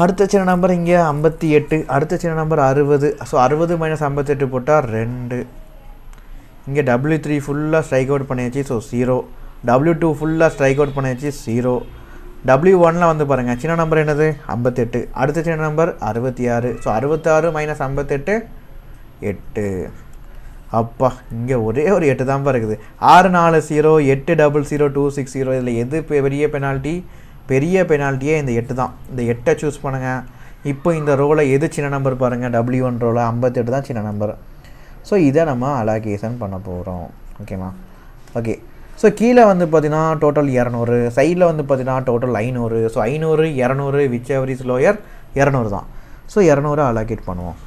அடுத்த சின்ன நம்பர் இங்கே 58. அடுத்த சின்ன நம்பர் 60. ஸோ 60 மைனஸ் 58 போட்டால் 2. இங்கே W3 ஃபுல்லாக ஸ்ட்ரைக் அவுட் பண்ணியாச்சு. ஸோ 0. W2 ஃபுல்லாக ஸ்ட்ரைக் அவுட் பண்ணியாச்சு. 0. W1 வந்து பாருங்கள் சின்ன நம்பர் என்னது 58. அடுத்த சின்ன நம்பர் 66. So 66 minus 58 8. அப்பா இங்கே ஒரே ஒரு 8 தான் இருக்குது. 6 4 0 8 00 260. இதில் எது பெரிய பெனால்ட்டி? பெரிய பெனால்ட்டியே இந்த 8 தான். இந்த 8 சூஸ் பண்ணுங்கள். இப்போ இந்த ரோவில் எது சின்ன நம்பர் பாருங்கள், W1 ரோவில் 58 தான் சின்ன நம்பர். ஸோ இதை நம்ம அலோகேஷன் பண்ண போகிறோம். ஓகேவா? ஓகே. ஸோ கீழே வந்து பார்த்தீங்கன்னா டோட்டல் 200, சைடில் வந்து பார்த்தீங்கன்னா total 500. So 500 200 which ever is lower 200 தான். ஸோ 200 அலோகேட் பண்ணுவோம்.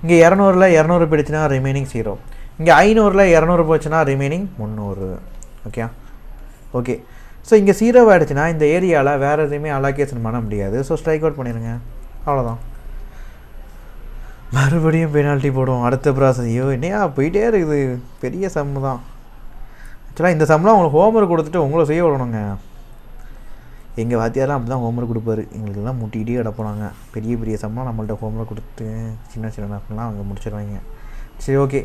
இங்கே 200ல் 200 போயிடுச்சுன்னா ரிமைனிங் 0. இங்கே 500ல் 200 போச்சுன்னா ரிமைனிங் 300. Okay okay. ஸோ இங்கே 0 ஆகிடுச்சுன்னா இந்த ஏரியாவில் வேறு எதுவுமே அலோகேஷன் பண்ண முடியாது. ஸோ ஸ்ட்ரைக் அவுட் பண்ணிடுங்க, அவ்வளோதான். மறுபடியும் பெனால்ட்டி போடுவோம் அடுத்த ப்ராசஸ். ஐயோ என்னையா போயிட்டே இருக்குது, பெரிய சம்மு தான். ஆக்சுவலாக இந்த சம்லாம் உங்களுக்கு ஹோம்ஒர்க் கொடுத்துட்டு உங்களை செய்ய விடணுங்க. எங்கள் வாத்தியாரெலாம் அப்படி தான் ஹோம்ஒர்க் கொடுப்பாரு. எங்களுக்கெல்லாம் முட்டிகிட்டே கிடப்போனாங்க. பெரிய பெரிய சம்லாம் நம்மள்ட்ட ஹோம்ஒர்க் கொடுத்து சின்ன சின்ன நாட்கள்லாம் அவங்க முடிச்சிடுவாங்க. சரி ஓகே.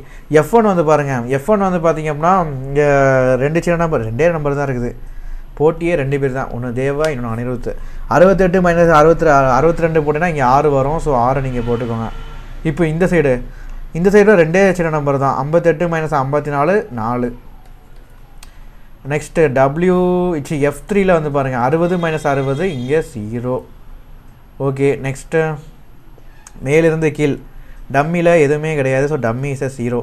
F1 வந்து பாருங்கள். F1 வந்து பார்த்திங்க அப்படின்னா இங்கே 2 சின்ன நம்பர், 2 நம்பர் தான் இருக்குது. போட்டியே 2 பேர் தான், ஒன்று தேவா இன்னொன்று அனிருத். 68 மைனஸ் 62 போட்டிங்கன்னா இங்கே 6 வரும். ஸோ 6 நீங்கள் போட்டுக்கோங்க. இப்போ இந்த சைடும் 2 சின்ன நம்பர் தான். 58 மைனஸ் 54 4. நெக்ஸ்ட்டு F3ல் வந்து பாருங்கள் 60 மைனஸ் 60 இங்கே 0. ஓகே. நெக்ஸ்ட்டு மேலிருந்து கீழ் டம்மியில் எதுவுமே கிடையாது. So dummy is 0.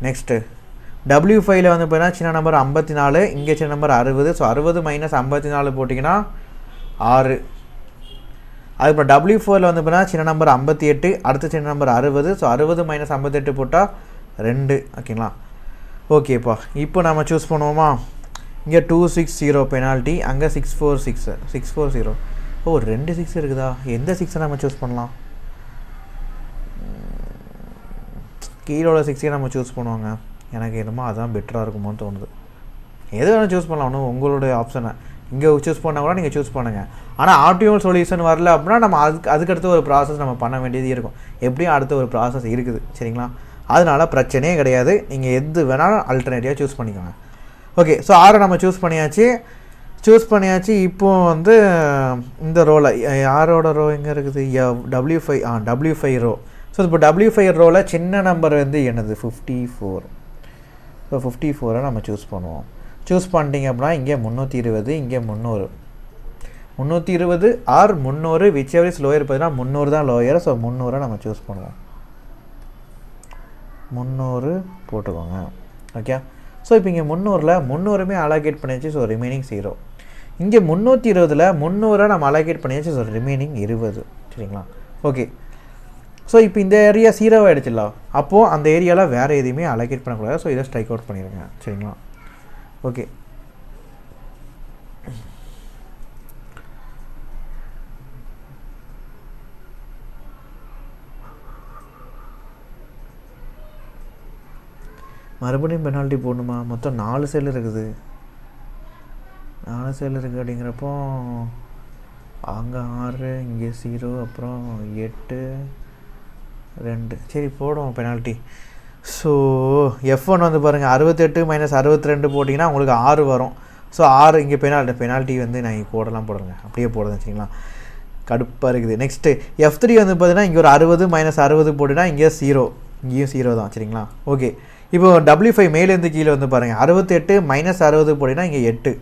நெக்ஸ்ட்டு W5ல் வந்து பார்த்தீங்கன்னா சின்ன நம்பர் 54, இங்கே சின்ன நம்பர் 60. ஸோ 60 மைனஸ் 54 போட்டிங்கன்னா 6. அதுக்கப்புறம் W4ல் வந்து பார்த்தீங்கன்னா சின்ன நம்பர் 58, அடுத்த சின்ன நம்பர் 60. ஸோ 60 மைனஸ் 58 போட்டால் 2. ஓகேங்களா? ஓகேப்பா. இப்போ நம்ம சூஸ் பண்ணுவோமா? இங்கே 260 பெனால்ட்டி, அங்கே 640. ஓ 2 6 இருக்குதா? எந்த 6 நம்ம சூஸ் பண்ணலாம்? கீழோட 6 நம்ம சூஸ் பண்ணுவாங்க. எனக்கு என்னமோ அதுதான் பெட்டராக இருக்குமோன்னு தோணுது. எது வேணால் சூஸ் பண்ணலாம், ஒன்றும் உங்களுடைய ஆப்ஷனை. இங்கே சூஸ் பண்ணால் கூட நீங்கள் சூஸ் பண்ணுங்கள். ஆனால் ஆப்டிமல் சொல்யூஷன் வரல அப்படின்னா நம்ம அதுக்கடுத்து ஒரு ப்ராசஸ் நம்ம பண்ண வேண்டியது இருக்கும். எப்படியும் அடுத்த ஒரு ப்ராசஸ் இருக்குது. சரிங்களா? அதனால் பிரச்சனையே கிடையாது. நீங்கள் எது வேணாலும் அல்டர்னேட்டிவாக சூஸ் பண்ணிக்கோங்க. ஓகே. ஸோ 6 நம்ம சூஸ் பண்ணியாச்சு. இப்போது வந்து இந்த ரோவில் யாரோட ரோ எங்கே இருக்குது? W5 row. ஸோ இப்போ W5 ரோவில் சின்ன நம்பர் வந்து என்னது? 54. ஸோ 54 நம்ம சூஸ் பண்ணுவோம். சூஸ் பண்ணிட்டீங்க அப்படின்னா இங்கே 320, இங்கே 300. 320 ஆர் 300 விச் எவர் இஸ் லோயர் பார்த்தீங்கன்னா 300 தான் லோயர். ஸோ 300 நம்ம சூஸ் பண்ணுவோம். 300 போட்டுக்கோங்க. ஓகே. ஸோ இப்போ இங்கே 300ல் 300மே அலோகேட் பண்ணியாச்சு. So remaining 0. இங்கே 320ல் 300 நம்ம அலோகேட் பண்ணியாச்சு. So remaining 20. சரிங்களா? ஓகே. ஸோ இப்போ இந்த ஏரியா 0 ஆகிடுச்சுல்ல, அப்போது அந்த ஏரியாவில் வேறு எதுவுமே அலோகேட் பண்ணக்கூடாது. ஸோ இதை ஸ்ட்ரைக் அவுட் பண்ணிடுங்க. சரிங்களா? ஓகே. மறுபடியும் பெனால்ட்டி போடணுமா? மொத்தம் 4 செல் இருக்குது. 4 செல் இருக்குது அப்படிங்கிறப்போ அங்கே 6, இங்கே 0, அப்புறம் 8 2. சரி போடுவோம் பெனால்ட்டி. ஸோ F1 வந்து பாருங்கள் 68 மைனஸ் 62 போட்டிங்கன்னா உங்களுக்கு 6 வரும். ஸோ 6 இங்கே பெனால்ட்டி வந்து நான் போடலாங்க, அப்படியே போடுறேன். சரிங்களா? கடுப்பாக இருக்குது. நெக்ஸ்ட்டு F3 வந்து பார்த்தீங்கன்னா இங்கே ஒரு 60 மைனஸ் 60 போட்டிங்கன்னா இங்கே 0, இங்கேயும் 0 தான். சரிங்களா? ஓகே. இப்போ W5 மேலேருந்து கீழே வந்து பாருங்கள் 68 மைனஸ் 60 போட்டிங்கன்னா இங்கே 8.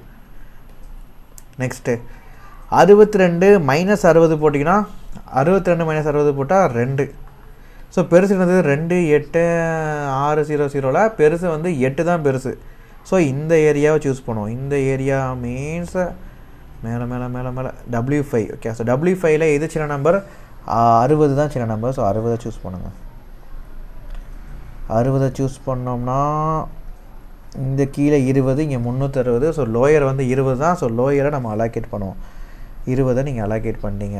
நெக்ஸ்ட்டு 62 மைனஸ் 60 போட்டிங்கன்னா 62 மைனஸ் 60 போட்டால் 2. ஸோ பெருசு என்னது? 2 8 6 0 0ல் பெருசு வந்து 8 தான் பெருசு. ஸோ இந்த ஏரியாவை சூஸ் பண்ணுவோம். இந்த ஏரியா மீன்ஸ் மேலே W5. ஓகே. ஸோ W5ல் எது சின்ன நம்பர்? 60 தான் சின்ன நம்பர். ஸோ 60 சூஸ் பண்ணுங்கள். 60 சூஸ் பண்ணோம்னா இந்த கீழே 20, இங்கே 360. ஸோ லோயர் வந்து 20 தான். ஸோ லோயரை நம்ம அலோகேட் பண்ணுவோம். 20 நீங்கள் அலோகேட் பண்ணிட்டீங்க.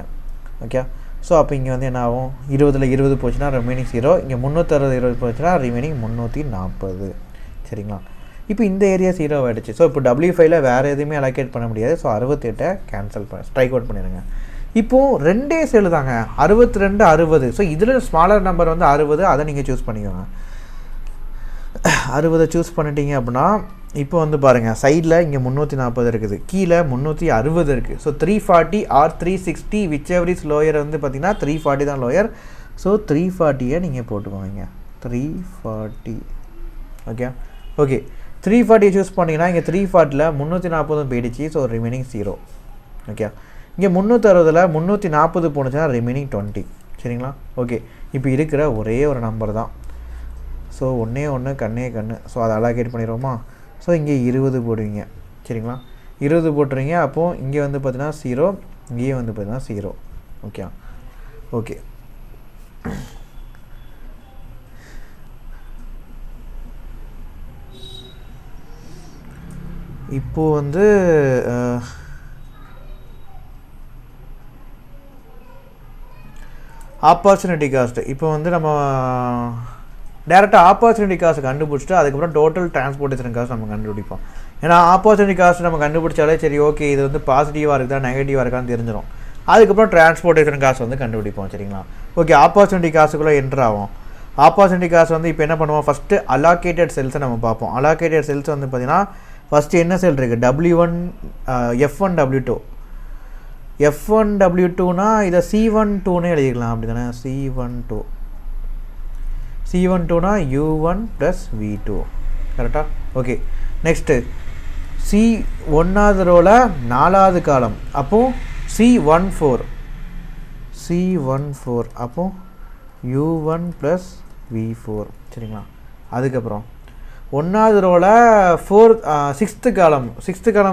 ஓகே, ஸோ அப்போ இங்கே வந்து என்ன ஆகும், 20ல் 20 போச்சுன்னா ரிமைனிங் 0, இங்கே 360 20 போச்சுன்னா ரிமைனிங் 340. சரிங்களா? இப்போ இந்த ஏரியா 0 ஆகிடுச்சு. ஸோ இப்போ W5ல் வேறு எதுவுமே அலோகேட் பண்ண முடியாது. ஸோ 68 கேன்சல் ஸ்ட்ரைக் அவுட் பண்ணிடுங்க. இப்போது ரெண்டே செல்லு தாங்க, 62 60. ஸோ இதில் ஸ்மாலர் நம்பர் வந்து 60, அதை நீங்கள் சூஸ் பண்ணிக்கோங்க. 60 சூஸ் பண்ணிட்டீங்க அப்படின்னா இப்போ வந்து பாருங்கள், சைடில் இங்கே 340 இருக்குது, கீழே 360 இருக்குது. ஸோ 340 ஆர் 360 விச் எவர் இஸ் லோயர் வந்து பார்த்திங்கன்னா 340 தான் லோயர். ஸோ 340 நீங்கள் போட்டுக்கோங்க. 340 ஓகே. ஓகே, 340 சூஸ் பண்ணிங்கன்னா இங்கே 340ல் 340 போயிடுச்சு. So remaining 0. ஓகே, இங்கே 360ல் 340 போணுச்சுன்னா ரிமைனிங் 20. சரிங்களா? ஓகே, இப்போ இருக்கிற ஒரே ஒரு நம்பர் தான். ஸோ ஒன்றே ஒன்று கண்ணே கண்ணு. ஸோ அதை அலோகேட் பண்ணிடுவோமா? ஸோ இங்கே 20 போடுவீங்க. சரிங்களா? 20 போட்டுறீங்க. அப்போது இங்கே வந்து பார்த்தீங்கன்னா 0, இங்கேயே வந்து பார்த்தீங்கன்னா 0. ஓகே. ஓகே, இப்போது வந்து ஆப்பர்ச்சுனிட்டி காஸ்ட்டு. இப்போ வந்து நம்ம டேரெக்டாக ஆப்பர்ச்சுனிட்டி காஸ்ட் கண்டுபிடிச்சிட்டு அதுக்கப்புறம் டோட்டல் டிரான்ஸ்போர்ட்டேஷன் காஸ்ட் நம்ம கண்டுபிடிப்போம். ஏன்னா ஆப்பர்ச்சுனிட்டி காஸ்ட் நம்ம கண்டுபிடிச்சாலே சரி ஓகே இது வந்து பாசிட்டிவாக இருக்குதா நெகட்டிவாக இருக்கான்னு தெரிஞ்சிடும். அதுக்கப்புறம் டிரான்ஸ்போர்ட்டேஷன் காஸ்ட் வந்து கண்டுபிடிப்போம். சரிங்களா? ஓகே, ஆப்பர்ச்சுனிட்டி காஸ்ட்டுக்குள்ளே என்ட்ரு ஆகும். ஆப்பர்ச்சுனிட்டி காஸ்ட் வந்து இப்போ என்ன பண்ணுவோம், ஃபஸ்ட்டு அலோகேட்டட் செல்ஸை நம்ம பார்ப்போம். அலோகேட்டட் செல்ஸ் வந்து பார்த்திங்கன்னா ஃபஸ்ட்டு என்ன செல் இருக்குது, W1 F1 W2. F1 W2னா இதை C12ன்னு எழுதிக்கலாம். அப்படி தானே? C12னா U1 + V2. கரெக்டாக? ஓகே, நெக்ஸ்ட்டு C1வது ரோவில் 4வது காலம், அப்போது C14. அப்போது U1 + V4. சரிங்களா? அதுக்கப்புறம் 1வது ரோவில் 6th காலம்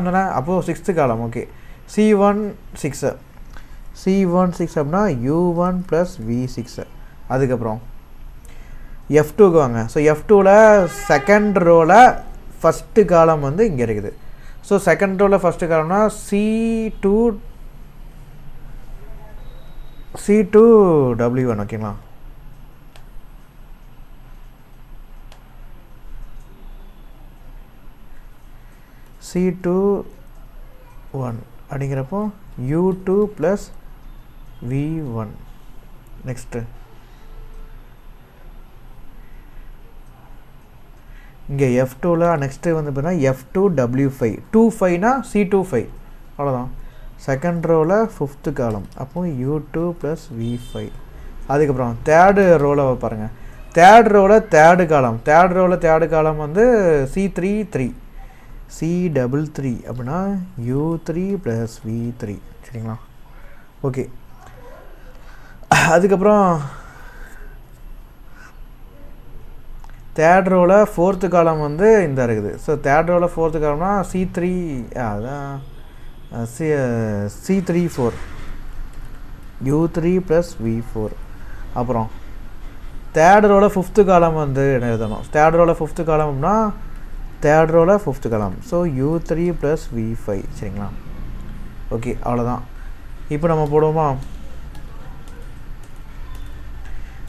தானே? அப்போது 6th காலம். ஓகே, C16 அப்படின்னா U1 + V6. அதுக்கப்புறம் F2க்கு வாங்க. ஸோ F2வில் செகண்ட் ரோவில் ஃபஸ்ட்டு காலம் வந்து இங்கே இருக்குது. ஸோ செகண்ட் ரோவில் ஃபஸ்ட்டு காலம்னா C2 W1. ஓகேங்களா? C21 அப்படிங்கிறப்போ U2 + V1. நெக்ஸ்ட்டு இங்கே F2வில் நெக்ஸ்ட்டு வந்து பார்த்தீங்கன்னா F2 W5. 25னா C25. அவ்வளோதான். செகண்ட் ரோவில் 5th காலம், அப்போது U2 + V5. அதுக்கப்புறம் தேர்டு ரோவில் பாருங்கள், தேர்ட் ரோவில் தேர்டு காலம் வந்து C33 அப்படின்னா U3 + V3. சரிங்களா? ஓகே, அதுக்கப்புறம் தேர்ட் ரோவில் 4th காலம் வந்து இந்த இருக்குது. ஸோ தேர்ட் ரோவில் 4th காலம்னா C3 அதான் C34 U3 + V4. அப்புறம் தேர்ட் ரோவில் 5th காலம் வந்து என்ன எழுதணும், தேர்ட் ரோவில் 5th காலம்னா தேர்ட் ரோவில் 5th காலம். So U3 + V5. சரிங்களா? ஓகே, அவ்வளோதான். இப்போ நம்ம போடுவோமா?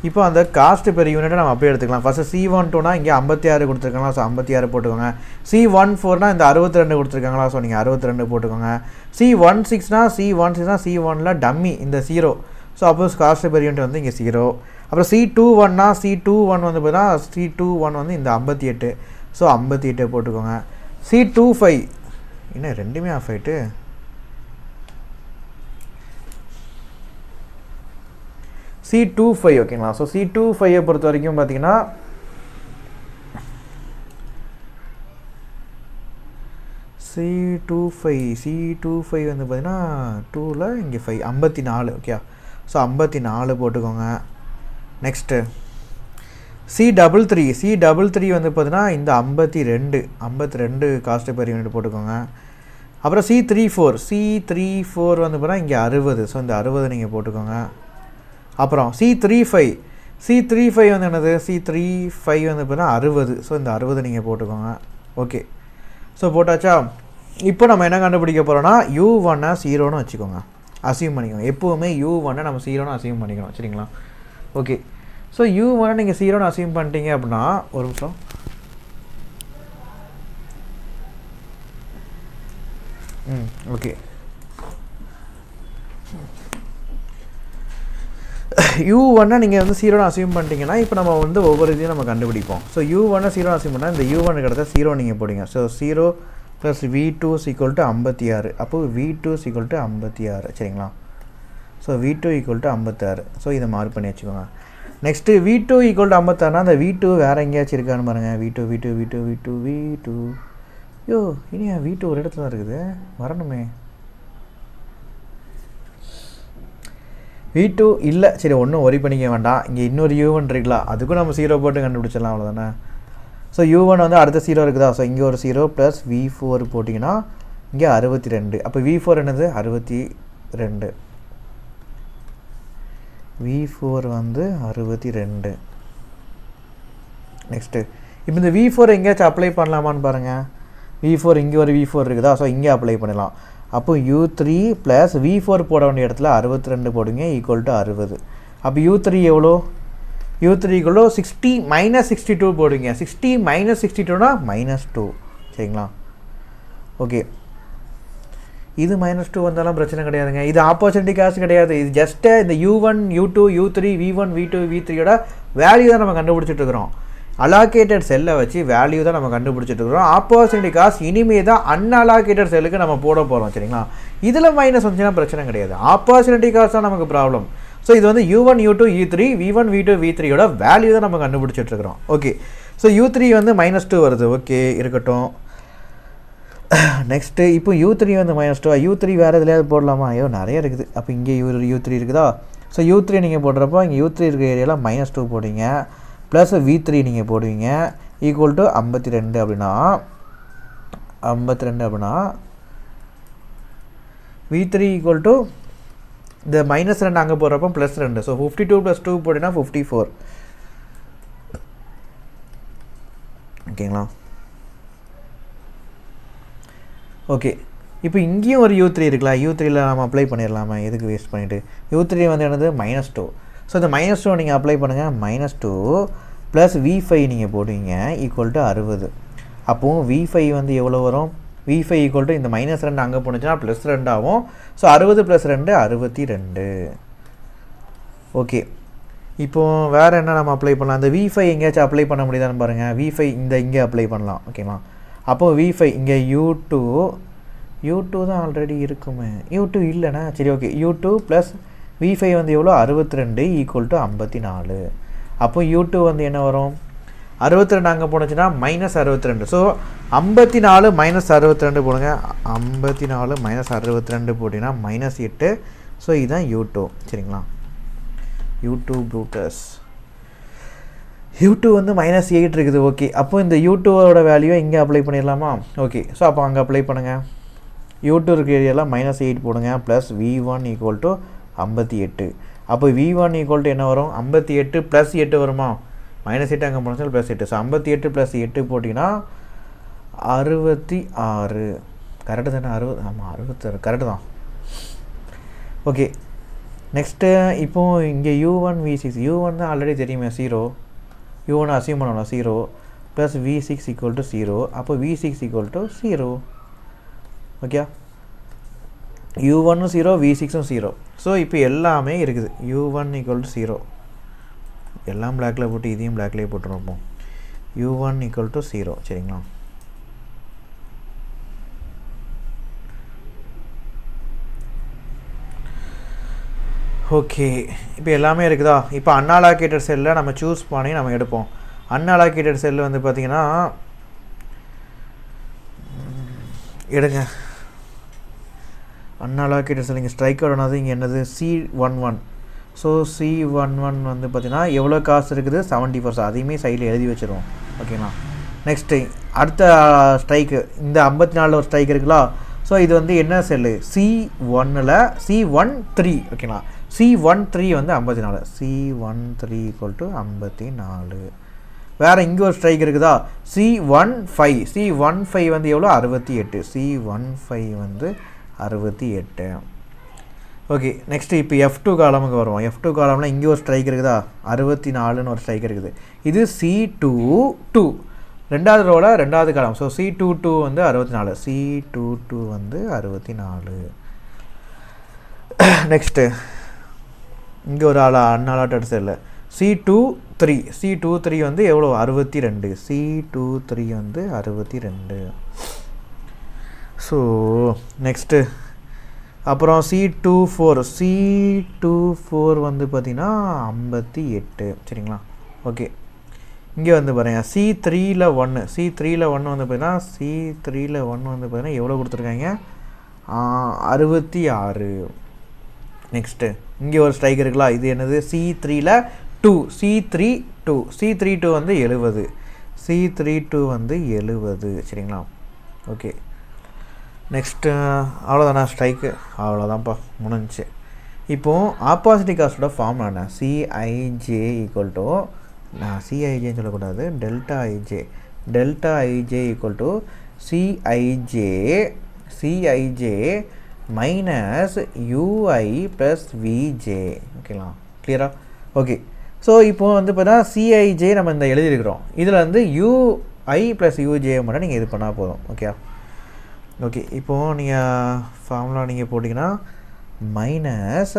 இப்போ அந்த காஸ்ட் பெர் யூனிட்டை நம்ம அப்படியே எடுத்துக்கலாம். ஃபஸ்ட்டு C12னா இங்கே 56 கொடுத்துருக்காங்களா? ஸோ 56 போட்டுக்கோங்க. C14னா இந்த 62 கொடுத்துருக்காங்களா? ஸோ நீங்கள் 62 போட்டுக்கோங்க. C16னா C1ல் டம்மி இந்த 0. ஸோ அப்போஸ் காஸ்ட் பெர் யூனிட் வந்து இங்கே 0. அப்புறம் C21னா C21 வந்து பார்த்தீங்கன்னா C21 வந்து இந்த 58. ஸோ 58 போட்டுக்கோங்க. C25 இன்னும் ரெண்டுமே ஆஃப் ஆகிட்டு. C25 ஓகேங்களா? ஸோ C25 பொறுத்த வரைக்கும் பார்த்தீங்கன்னா C25 வந்து பார்த்தீங்கன்னா 2ல் இங்கே 5 54. ஓகே, ஸோ 54 போட்டுக்கோங்க. நெக்ஸ்ட்டு C33 வந்து பார்த்தீங்கன்னா இந்த 52 காஸ்ட் பெர் யூனிட் போட்டுக்கோங்க. அப்புறம் C34 வந்து பார்த்தீங்கன்னா இங்கே 60. ஸோ இந்த 60 நீங்கள் போட்டுக்கோங்க. அப்புறம் C35 வந்து என்னது, C35 வந்து பார்த்தீங்கன்னா 60. ஸோ இந்த 60 நீங்கள் போட்டுக்கோங்க. ஓகே, ஸோ போட்டாச்சா? இப்போ நம்ம என்ன கண்டுபிடிக்க போகிறோன்னா U1 0ன்னு வச்சுக்கோங்க. அசியூம் பண்ணிக்கணும். எப்போவுமே u1 நம்ம 0ன்னு அசியூம் பண்ணிக்கணும். சரிங்களா? ஓகே. ஸோ u1 நீங்கள் 0ன்னு அசியூம் பண்ணிட்டீங்க அப்படின்னா ஒரு நிமிஷம். ஓகே. u1 நீங்கள் வந்து 0ன்னு அசியூம் பண்ணிட்டீங்கன்னா இப்போ நம்ம வந்து ஒவ்வொரு இதையும் நம்ம கண்டுபிடிப்போம். ஸோ u1 0 அசியூம் பண்ணால் இந்த u1 கிட்ட 0 நீங்கள் போடுங்க. So 0 + v2 = 56. அப்போ v2 = 56. சரிங்களா? So v2 = 56. ஸோ இதை மார்க் பண்ணி வச்சுக்கோங்க. நெக்ஸ்ட்டு v2 = 56னா அந்த v2 வேறு எங்கேயாச்சும் இருக்கான்னு பாருங்கள். v2 யோ இனியா v2 ஒரு இடத்துல தான் இருக்குது, வரணுமே. v2 இல்லை. சரி, ஒன்றும் ஒரி பண்ணிக்க வேண்டாம். இங்கே இன்னொரு u1 இருக்குல்ல, அதுக்கும் நம்ம 0 போட்டு கண்டுபிடிச்சிடலாம், அவ்வளோதானே. ஸோ u1 வந்து அடுத்த 0 இருக்குதா? ஸோ இங்கே ஒரு 0 + v4 போட்டிங்கன்னா இங்கே 62. அப்போ v4 என்னது? 62. v4 வந்து 62. நெக்ஸ்ட்டு இப்போ இந்த v4 எங்கேயாச்சும் அப்ளை பண்ணலாமான்னு பாருங்கள். v4 இங்கே ஒரு v4 இருக்குதா? ஸோ இங்கே அப்ளை பண்ணலாம். அப்போ u3 + v4 போட வேண்டிய இடத்துல 62 போடுங்க = 60. அப்போ u3 எவ்வளோ? u3 = 60 - 62 போடுங்க. 60 - 62னா -2. சரிங்களா? ஓகே. இது -2 வந்தாலும் பிரச்சனை கிடையாதுங்க. இது ஆப்பர்ச்சுனிட்டி காஸ்ட் கிடையாது. இது ஜஸ்ட்டு இந்த u1 u2 u3 v1 v2 v3யோட value தான் நம்ம கண்டுபிடிச்சிட்டு இருக்கிறோம். அலாகேட்டட் செல்லை வச்சு வேல்யூ தான் நம்ம கண்டுபிடிச்சிட்டு இருக்கிறோம். ஆப்பர்ச்சுனிட்டி காஸ்ட் இனிமே தான் அன்அலாகேட்டட் செல்லுக்கு நம்ம போட போகிறோம். சரிங்களா? இதில் மைனஸ் வந்துச்சுன்னா பிரச்சனை கிடையாது. ஆப்பர்ச்சுனிட்டி காஸ்ட் தான் நமக்கு ப்ராப்ளம். ஸோ இது வந்து u1 u2 u3 v1 v2 v3யோட value தான் நம்ம கண்டுபிடிச்சிட்டு இருக்கிறோம். ஓகே. ஸோ u3 வந்து -2 வருது. ஓகே, இருக்கட்டும். நெக்ஸ்ட்டு இப்போ u3 வந்து -2. u3 வேறு எதுலையாவது போடலாமா? ஐயோ நிறைய இருக்குது. அப்போ இங்கே u3 இருக்குதா? ஸோ u3 நீங்கள் போடுறப்போ இங்கே u3 இருக்கிற ஏரியாவில் -2 போடுவீங்க, ப்ளஸ் v3 நீங்கள் போடுவீங்க = 52. அப்படின்னா 52 அப்படின்னா v3 = இந்த -2 அங்கே போடுறப்போ +2. ஸோ 52 + 2 போட்டிங்கன்னா 54. ஓகேங்களா? ஓகே. இப்போ இங்கேயும் ஒரு u3 இருக்கலாம். u3ல நம்ம அப்ளை பண்ணிடலாமா? எதுக்கு வேஸ்ட் பண்ணிவிட்டு? u3 வந்து என்னது? -2. ஸோ இந்த -2 நீங்கள் அப்ளை பண்ணுங்கள். -2 + v5 நீங்கள் போடுவீங்க = 60. அப்போது v5 வந்து எவ்வளோ வரும்? v5 = இந்த -2 அங்கே போணுச்சுன்னா +2 ஆகும். ஸோ 60 + 2 62. ஓகே. இப்போது வேறு என்ன நம்ம அப்ளை பண்ணலாம்? இந்த v5 எங்கேயாச்சும் அப்ளை பண்ண முடியுதான்னு பாருங்கள். v5 இங்கே அப்ளை பண்ணலாம். ஓகேவா? அப்போது v5 இங்கே u2 தான் ஆல்ரெடி இருக்குமே. u2 இல்லைண்ணா. சரி, ஓகே. u2 + v5 வந்து எவ்வளோ? 62 = 54. அப்போ u2 வந்து என்ன வரும்? 62 அங்கே போனுச்சுன்னா -62. ஸோ 54 - 62 போடுங்க. 54 - 62 போட்டிங்கன்னா -8. ஸோ இதுதான் u2. சரிங்களா? u2 Brutus. u2 வந்து -8 இருக்குது. ஓகே. அப்போ இந்த u2வோட வேல்யூவை இங்கே அப்ளை பண்ணிடலாமா? ஓகே. ஸோ அப்போ அங்கே அப்ளை பண்ணுங்கள். u2 இருக்க ஏரியாவில் -8 போடுங்க, ப்ளஸ் v1 = 58. அப்போ v1 = என்ன வரும்? 58 + 8 வருமா? -8 அங்கே போனால் +8. ஸோ 58 + 8 போட்டிங்கன்னா 66. கரெக்டு தானே? 60. ஆமாம், 66 கரெக்டு தான். ஓகே. நெக்ஸ்ட்டு இப்போது இங்கே u1 v6. u1 தான் ஆல்ரெடி தெரியுமே 0. u1 அசியூம் பண்ணணும் 0 + v6 = 0. அப்போ v6 = 0. Okay. u1 0 v6 0. So இப்போ எல்லாமே இருக்குது. u1 = 0. எல்லாம் பிளாக்கில் போட்டு இதையும் பிளாக்லேயே போட்டுருப்போம். u1 = 0. சரிங்களா? ஓகே. இப்போ எல்லாமே இருக்குதா? இப்போ அன்அலாகேட்டட் செல்லில் நம்ம சூஸ் பண்ணி நம்ம எடுப்போம். அன்அலாகேட்டட் செல்லு வந்து பார்த்திங்கன்னா எடுங்க. அன்அலாகேட்டட் செல் இங்கே ஸ்ட்ரைக் அவுட் ஆனது இங்கே என்னது? C11. ஸோ C11 வந்து பார்த்திங்கன்னா எவ்வளோ காசு இருக்குது? 74. அதையுமே சைடில் எழுதி வச்சுருவோம். ஓகேங்களா? நெக்ஸ்ட்டு அடுத்த ஸ்ட்ரைக்கு இந்த 54 ஒரு ஸ்ட்ரைக் இருக்குங்களா? ஸோ இது வந்து என்ன செல்லு? C1ல் C13. ஓகேங்களா? C13 வந்து 54. C13 = 54. வேறு இங்கே ஒரு ஸ்ட்ரைக் இருக்குதா? C15. C15 வந்து எவ்வளோ? 68. C15 வந்து 68. ஓகே, நெக்ஸ்ட்டு இப்போ F2 காலமுக்கு வருவோம். F2 காலம்ல இங்கே ஒரு ஸ்ட்ரைக் இருக்குதா, 64ன்னு ஒரு ஸ்ட்ரைக் இருக்குது. இது C22 ரெண்டாவது ரோவில் ரெண்டாவது காலம். ஸோ C22 வந்து 64, C22 வந்து 64. நெக்ஸ்ட்டு இங்கே ஒரு அன்னாலாட் அடிச்சது இல்லை, C23 வந்து எவ்வளோ, 62, C23 வந்து 62. ஸோ நெக்ஸ்ட்டு அப்புறம் C24 வந்து பார்த்திங்கன்னா 58. சரிங்களா? ஓகே, இங்கே வந்து பாருங்கள் C3ல் 1 வந்து பார்த்திங்கன்னா வந்து பார்த்திங்கன்னா எவ்வளோ கொடுத்துருக்காங்க, 66. நெக்ஸ்ட்டு இங்கே ஒரு ஸ்ட்ரைக் இருக்குல்ல, இது என்னது, C3ல் 2, C32 வந்து 70, C32 வந்து 70. சரிங்களா? ஓகே, நெக்ஸ்ட்டு அவ்வளோதானா ஸ்ட்ரைக்கு, அவ்வளோதான்ப்பா முடிஞ்சிச்சு. இப்போது ஆப்போசிட் காஸ்டோட ஃபார்ம் என்ன, CIJ ஈக்குவல் டு, நான் CIJன்னு சொல்லக்கூடாது, delta IJ equal to CIJ minus UI plus VJ. ஓகேங்களா? கிளியரா? ஓகே, ஸோ இப்போ வந்து பார்த்தீங்கன்னா CIJ நம்ம இந்த எழுதியிருக்கிறோம், இதில் வந்து UI ப்ளஸ் UJ மட்டும் நீங்கள் இது பண்ணால் போதும். ஓகே ஓகே, இப்போது நீங்கள் ஃபார்முலா நீங்கள் போட்டிங்கன்னா மைனஸ்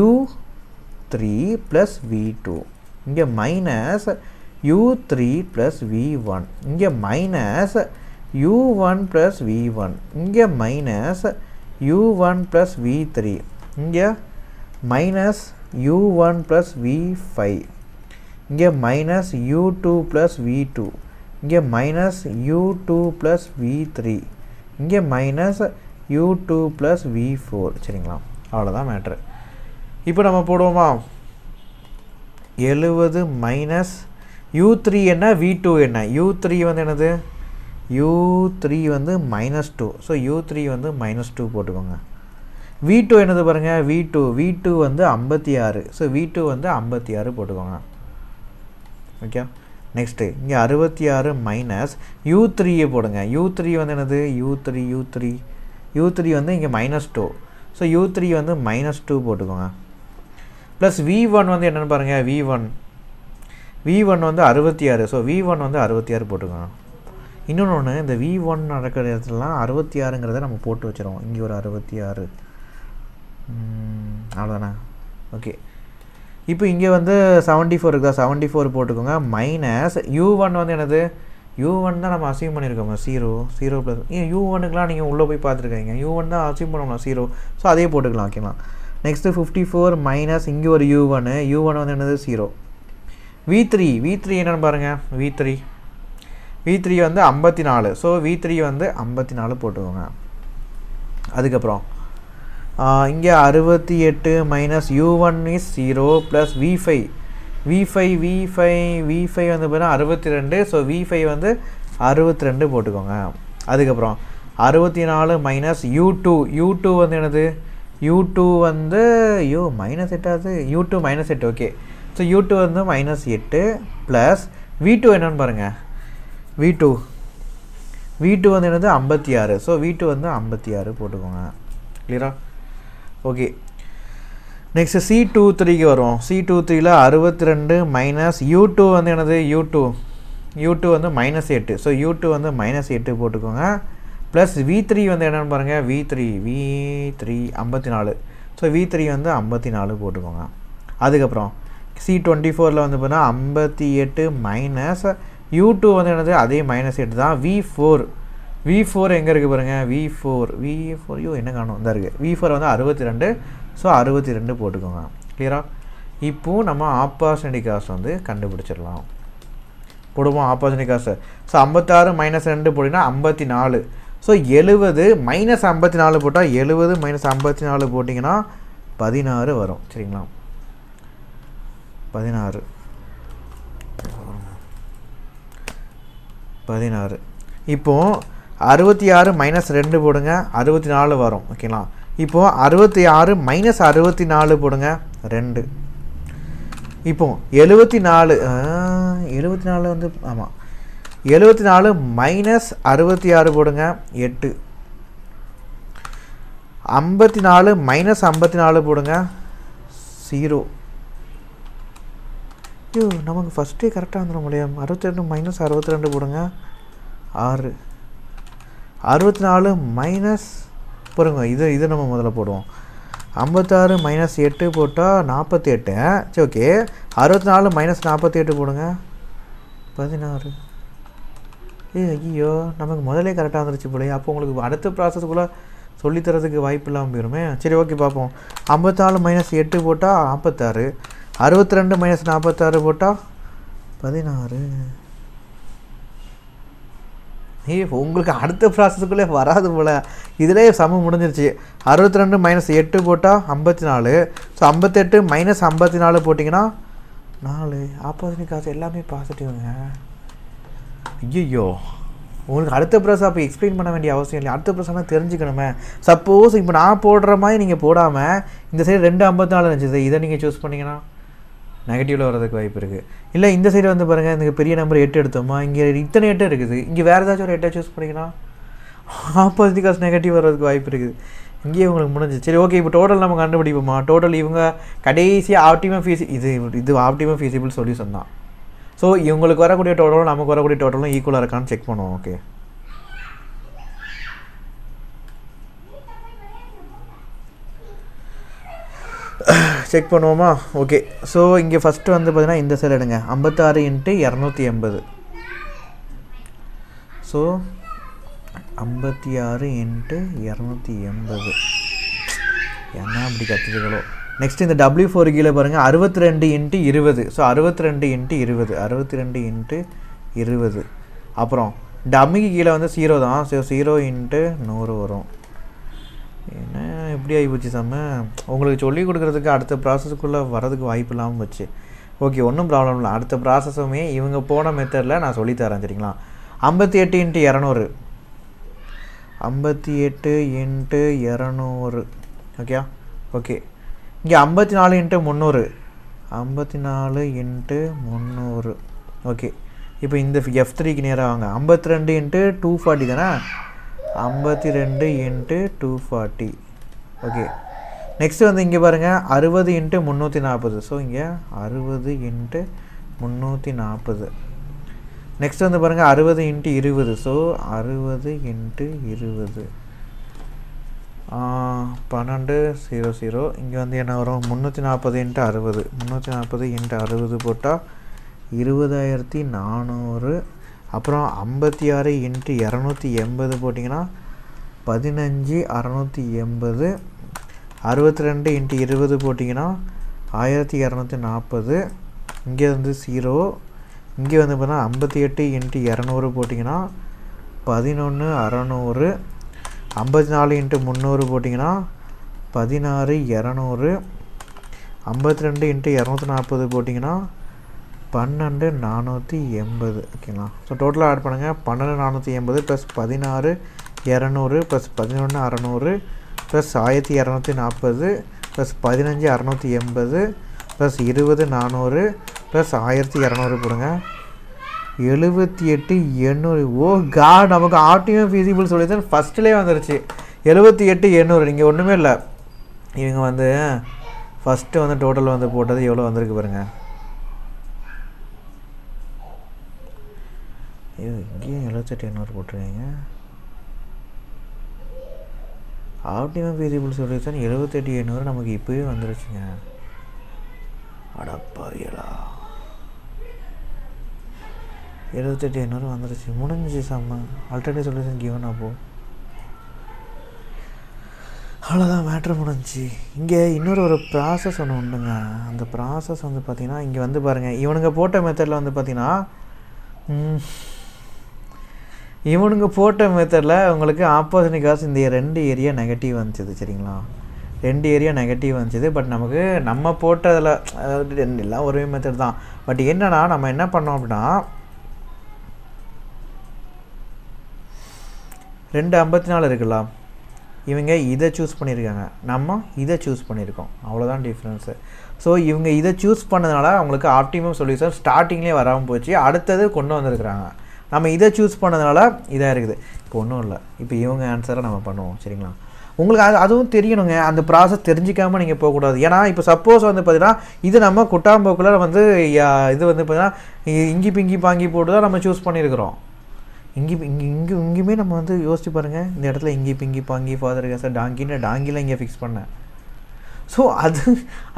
U3 ப்ளஸ் V2, இங்கே மைனஸ் U3 ப்ளஸ் V1, இங்கே மைனஸ் U1 ப்ளஸ் V1, இங்கே மைனஸ் U1 ப்ளஸ் V3, இங்கே மைனஸ் U1 ப்ளஸ் V5, இங்கே மைனஸ் U2 ப்ளஸ் V2, இங்கே மைனஸ் U2 ப்ளஸ் V3, இங்கே மைனஸ் U2 ப்ளஸ் V4. சரிங்களா? அவ்வளோதான் matter. இப்போ நம்ம போடுவோமா, 70 மைனஸ் U3 என்ன, V2 என்ன, U3 வந்து என்னது, U3 வந்து -2, ஸோ U3 வந்து -2 போட்டுக்கோங்க. V2 என்னது பாருங்கள், V2 வந்து 56, ஸோ V2 வந்து 56 போட்டுக்கோங்க. ஓகே, நெக்ஸ்ட்டு இங்கே 66 மைனஸ் U3 போடுங்க. U3 வந்து என்னது, U3 வந்து இங்கே -2, ஸோ U3 வந்து -2 போட்டுக்கோங்க. ப்ளஸ் V1 வந்து என்னென்னு பாருங்கள், V1 வந்து 66, ஸோ V1 வந்து 66 போட்டுக்கோங்க. இன்னொன்று, இந்த V1 நடக்கிற இடத்துலலாம் 66ங்கிறத நம்ம போட்டு வச்சுருவோம். இங்கே ஒரு 66, அவ்வளோதானே? ஓகே, இப்போ இங்கே வந்து 74 இருக்குதா, 74 போட்டுக்கோங்க. மைனஸ் U1 வந்து என்னது, U1 தான் நம்ம அசீவ் பண்ணியிருக்கோங்க, 0 ப்ளஸ் U1க்குலாம் நீங்கள் உள்ளே போய் பார்த்துருக்கீங்க, U1 தான் அசீவ் பண்ணலாம் 0, ஸோ அதே போட்டுக்கலாம். ஓகேங்களா? நெக்ஸ்ட்டு 54 மைனஸ் இங்கே ஒரு U1 வந்து என்னது 0. V3 என்னென்னு பாருங்கள், V3 வந்து 54, ஸோ V3 வந்து 54 போட்டுக்கோங்க. அதுக்கப்புறம் இங்கே 68 minus U1 is 0 plus V5 வந்து பார்த்தீங்கன்னா 62, ஸோ V5 வந்து 62 போட்டுக்கோங்க. அதுக்கப்புறம் 64 மைனஸ் U2 வந்து என்னது, U2 வந்து -8 ஆகுது, U2 -8. ஓகே, ஸோ U2 வந்து -8 ப்ளஸ் V2 என்னென்னு பாருங்கள், V2 வந்து என்னது 56, ஸோ V2 வந்து 56 போட்டுக்கோங்க. கிளியரா? ஓகே, நெக்ஸ்ட்டு C23க்கு வரும். C23ல் 62 மைனஸ் U2 வந்து என்னது, U2 வந்து -8, ஸோ U2 வந்து -8 போட்டுக்கோங்க. ப்ளஸ் V3 வந்து என்னென்னு பாருங்கள், V3 54, ஸோ V3 வந்து 54 போட்டுக்கோங்க. அதுக்கப்புறம் C24ல் வந்து பார்த்தீங்கன்னா 58 மைனஸ் U2 வந்து என்னது, அதே -8 தான். V4 எங்கே இருக்குது பாருங்கள், V4 என்ன காணும், இந்த இருக்குது. V4 வந்து 62, ஸோ 62 போட்டுக்கோங்க. கிளியரா? இப்போது நம்ம ஆப்பர்ச்சுனிட்டி காஸ்ட் வந்து கண்டுபிடிச்சிடலாம். போடுவோம் ஆப்பர்ச்சுனிட்டி காஸ்ட்டு. ஸோ 56 மைனஸ் 2 போட்டிங்கன்னா 54, ஸோ 70 மைனஸ் 54 போட்டால் 70 மைனஸ் 54 போட்டிங்கன்னா 16 வரும். சரிங்களா? 16 இப்போது 66 மைனஸ் 2 போடுங்க, 64 வரும். ஓகேங்களா? இப்போது 66 மைனஸ் 64 போடுங்க, 2. இப்போது 74 வந்து ஆமாம், 74 மைனஸ் 66 போடுங்க, 8. 54 மைனஸ் 54 போடுங்க 0. ஐயோ நமக்கு ஃபஸ்ட்டே கரெக்டாக வந்துட முடியும். 62 மைனஸ் 62 போடுங்க 6. 64 மைனஸ் போடுங்க, இது நம்ம முதல்ல போடுவோம். 56 மைனஸ் 8 போட்டால் 48. சரி ஓகே. 64 மைனஸ் 48 போடுங்க 16. ஐயோ நமக்கு முதலே கரெக்டாக வந்துருச்சு போல. அப்போ உங்களுக்கு அடுத்த ப்ராசஸ்க்குள்ளே சொல்லித்தரதுக்கு வாய்ப்பு இல்லாமல் போயிருமே. சரி ஓகே பார்ப்போம். 54 மைனஸ் 8 போட்டால் 46. 62 மைனஸ் 46 போட்டால் 16. உங்களுக்கு அடுத்த ப்ராசஸ்க்குள்ளே வராது போல். இதிலே சமம் முடிஞ்சிருச்சு. 62 மைனஸ் 8 போட்டால் 54. ஸோ 58 மைனஸ் 54 போட்டிங்கன்னா 4. ஆப்போசிட் காசு எல்லாமே பாசிட்டிவ்ங்க. ஐயோ உங்களுக்கு அடுத்த ப்ராசஸ் அப்போ எக்ஸ்பிளைன் பண்ண வேண்டிய அவசியம் இல்லை. அடுத்த ப்ராசஸ்னால் தெரிஞ்சுக்கணுமே. சப்போஸ் இப்போ நான் போடுற மாதிரி நீங்கள் போடாமல் இந்த சைடு 254 இருந்துச்சு, இதை நீங்கள் சூஸ் பண்ணிங்கன்னா நெகட்டிவில் வரதுக்கு வாய்ப்பு இருக்குது. இல்லை இந்த சைடு வந்து பாருங்கள், இந்த பெரிய நம்பர் 8 எடுத்தோமா, இங்கே இத்தனை 8 இருக்குது, இங்கே வேறு ஏதாச்சும் ஒரு 8 சூஸ் பண்ணிங்கன்னா ஆப்போசிட் காசு நெகட்டிவ் வர்றதுக்கு வாய்ப்பு இருக்குது. இங்கேயே உங்களுக்கு முடிஞ்சு. சரி ஓகே. இப்போ டோட்டல் நம்ம கண்டுபிடிப்போமா. டோட்டல் இவங்க கடைசியாக ஆப்டிமம் இது ஆப்டிமம் ஃபீஸிபிள் சொல்யூஷன் தான். ஸோ இவங்களுக்கு வரக்கூடிய டோட்டலும் நமக்கு வரக்கூடிய டோட்டலும் ஈக்குவலாக இருக்கான்னு செக் பண்ணுவோம். ஓகே செக் பண்ணுவோமா. ஓகே. ஸோ இங்கே ஃபஸ்ட்டு வந்து பார்த்தீங்கன்னா இந்த சைடு எடுங்க. 56 × 280. ஸோ 56 × 280. என்ன அப்படி கற்றுக்கலோ. நெக்ஸ்ட் இந்த W4 கீழே பாருங்கள். 62 × 20. ஸோ 62 × 20. 62 × 20. அப்புறம் டம்மிக்கு கீழே வந்து 0 தான். ஸோ 0 × 100 வரும். என்ன எப்படி ஆகிப்போச்சு செம்ம. உங்களுக்கு சொல்லிக் கொடுக்குறதுக்கு அடுத்த ப்ராசஸ்க்குள்ளே வரதுக்கு வாய்ப்பு இல்லாமல் வச்சு. ஓகே ஒன்றும் ப்ராப்ளம் இல்லை. அடுத்த ப்ராசஸுமே இவங்க போன மெத்தடில் நான் சொல்லித்தரேன் சரிங்களா. 58 × 200. 58 × 200. Okay okay. இங்கே 54 × 300. 54 × 300. ஓகே. இப்போ இந்த F3க்கு நேராக வாங்க. 52 × 240 தானே. 52 × 240. ஓகே. நெக்ஸ்ட்டு வந்து இங்கே பாருங்கள் 60 × 340. ஸோ இங்கே 60 × 340. நெக்ஸ்ட் வந்து பாருங்கள் 60 × 20. ஸோ 60 × 20. 1200. இங்கே வந்து என்ன வரும் 340 × 60. 340 × 60 போட்டால் 20400. அப்புறம் 56 × 280 போட்டிங்கன்னா 15680. 62 × 20 போட்டிங்கன்னா 1240. இங்கே வந்து 0. இங்கே வந்து பார்த்தீங்கன்னா 58 × 200 போட்டிங்கன்னா 11600. 54 × 300 போட்டிங்கன்னா 16200. 52 × 240 போட்டிங்கன்னா 12480. ஓகேங்களா. ஸோ டோட்டலாக ஆட் பண்ணுங்கள். 12480 plus 16200 plus 11600 plus 1240 plus 15680 plus 20400 plus 1200 போடுங்க 78800. ஓ காட் நமக்கு ஆப்டிமம் ஃபீஸிபிள் சொல்யூஷன் ஃபஸ்ட்லேயே வந்துருச்சு. 78800. இங்கே ஒன்றுமே இல்லை. இவங்க வந்து ஃபஸ்ட்டு வந்து டோட்டல் வந்து போட்டது எவ்வளோ வந்திருக்கு பாருங்கள். இங்கேயும் 78800 போட்டுருவீங்க. ஆப்டிமம் ஃபீஸிபிள் சொல்யூஷன் 78800 நமக்கு இப்போவே வந்துருச்சுங்க. அடப்பாவியலா 78800 வந்துருச்சு. முடிஞ்சிச்சு செம்ம. Alternative solution given. அப்போ அவ்வளோதான் மேட்ரு முடிஞ்சிச்சு. இங்கே இன்னொரு ஒரு ப்ராசஸ் ஒன்று உண்டுங்க. அந்த ப்ராசஸ் வந்து பார்த்திங்கன்னா இங்கே வந்து பாருங்கள். இவனுங்க போட்ட மெத்தடில் வந்து பார்த்திங்கன்னா உங்களுக்கு ஆப்போசிட் காசு இந்த 2 ஏரியா நெகட்டிவ் வந்துச்சுது சரிங்களா. 2 ஏரியா நெகட்டிவ் வந்துச்சுது. பட் நமக்கு நம்ம போட்டதில் அதாவது எல்லாம் ஒரே மெத்தட் தான். பட் என்னன்னா நம்ம என்ன பண்ணோம் அப்படின்னா 254 இருக்குல்ல, இவங்க இதை சூஸ் பண்ணியிருக்காங்க, நம்ம இதை சூஸ் பண்ணியிருக்கோம். அவ்வளோதான் டிஃப்ரென்ஸு. ஸோ இவங்க இதை சூஸ் பண்ணதுனால அவங்களுக்கு ஆப்டிமம் சொல்யூஷன் ஸ்டார்டிங்லேயே வராமல் போச்சு. அடுத்தது கொண்டு வந்திருக்கிறாங்க. நம்ம இதை சூஸ் பண்ணதுனால இதாக இருக்குது. இப்போ ஒன்றும் இல்லை. இப்போ இவங்க ஆன்சரை நம்ம பண்ணுவோம் சரிங்களா. உங்களுக்கு அதுவும் தெரியணுங்க. அந்த ப்ராசஸ் தெரிஞ்சிக்காமல் நீங்கள் போகக்கூடாது. ஏன்னா இப்போ சப்போஸ் வந்து பார்த்தீங்கன்னா இது நம்ம குட்டாம்போக்குள்ள வந்து இது வந்து பார்த்தீங்கன்னா இங்கி பிங்கி பாங்கி போட்டு தான் நம்ம சூஸ் பண்ணியிருக்கிறோம். இங்கேயுமே நம்ம வந்து யோசிச்சு பாருங்கள், இந்த இடத்துல இங்கி பிங்கி பாங்கி ஃபாதர் கேச டாங்கின்னு டாங்கிலாம் இங்கே ஃபிக்ஸ் பண்ணேன். ஸோ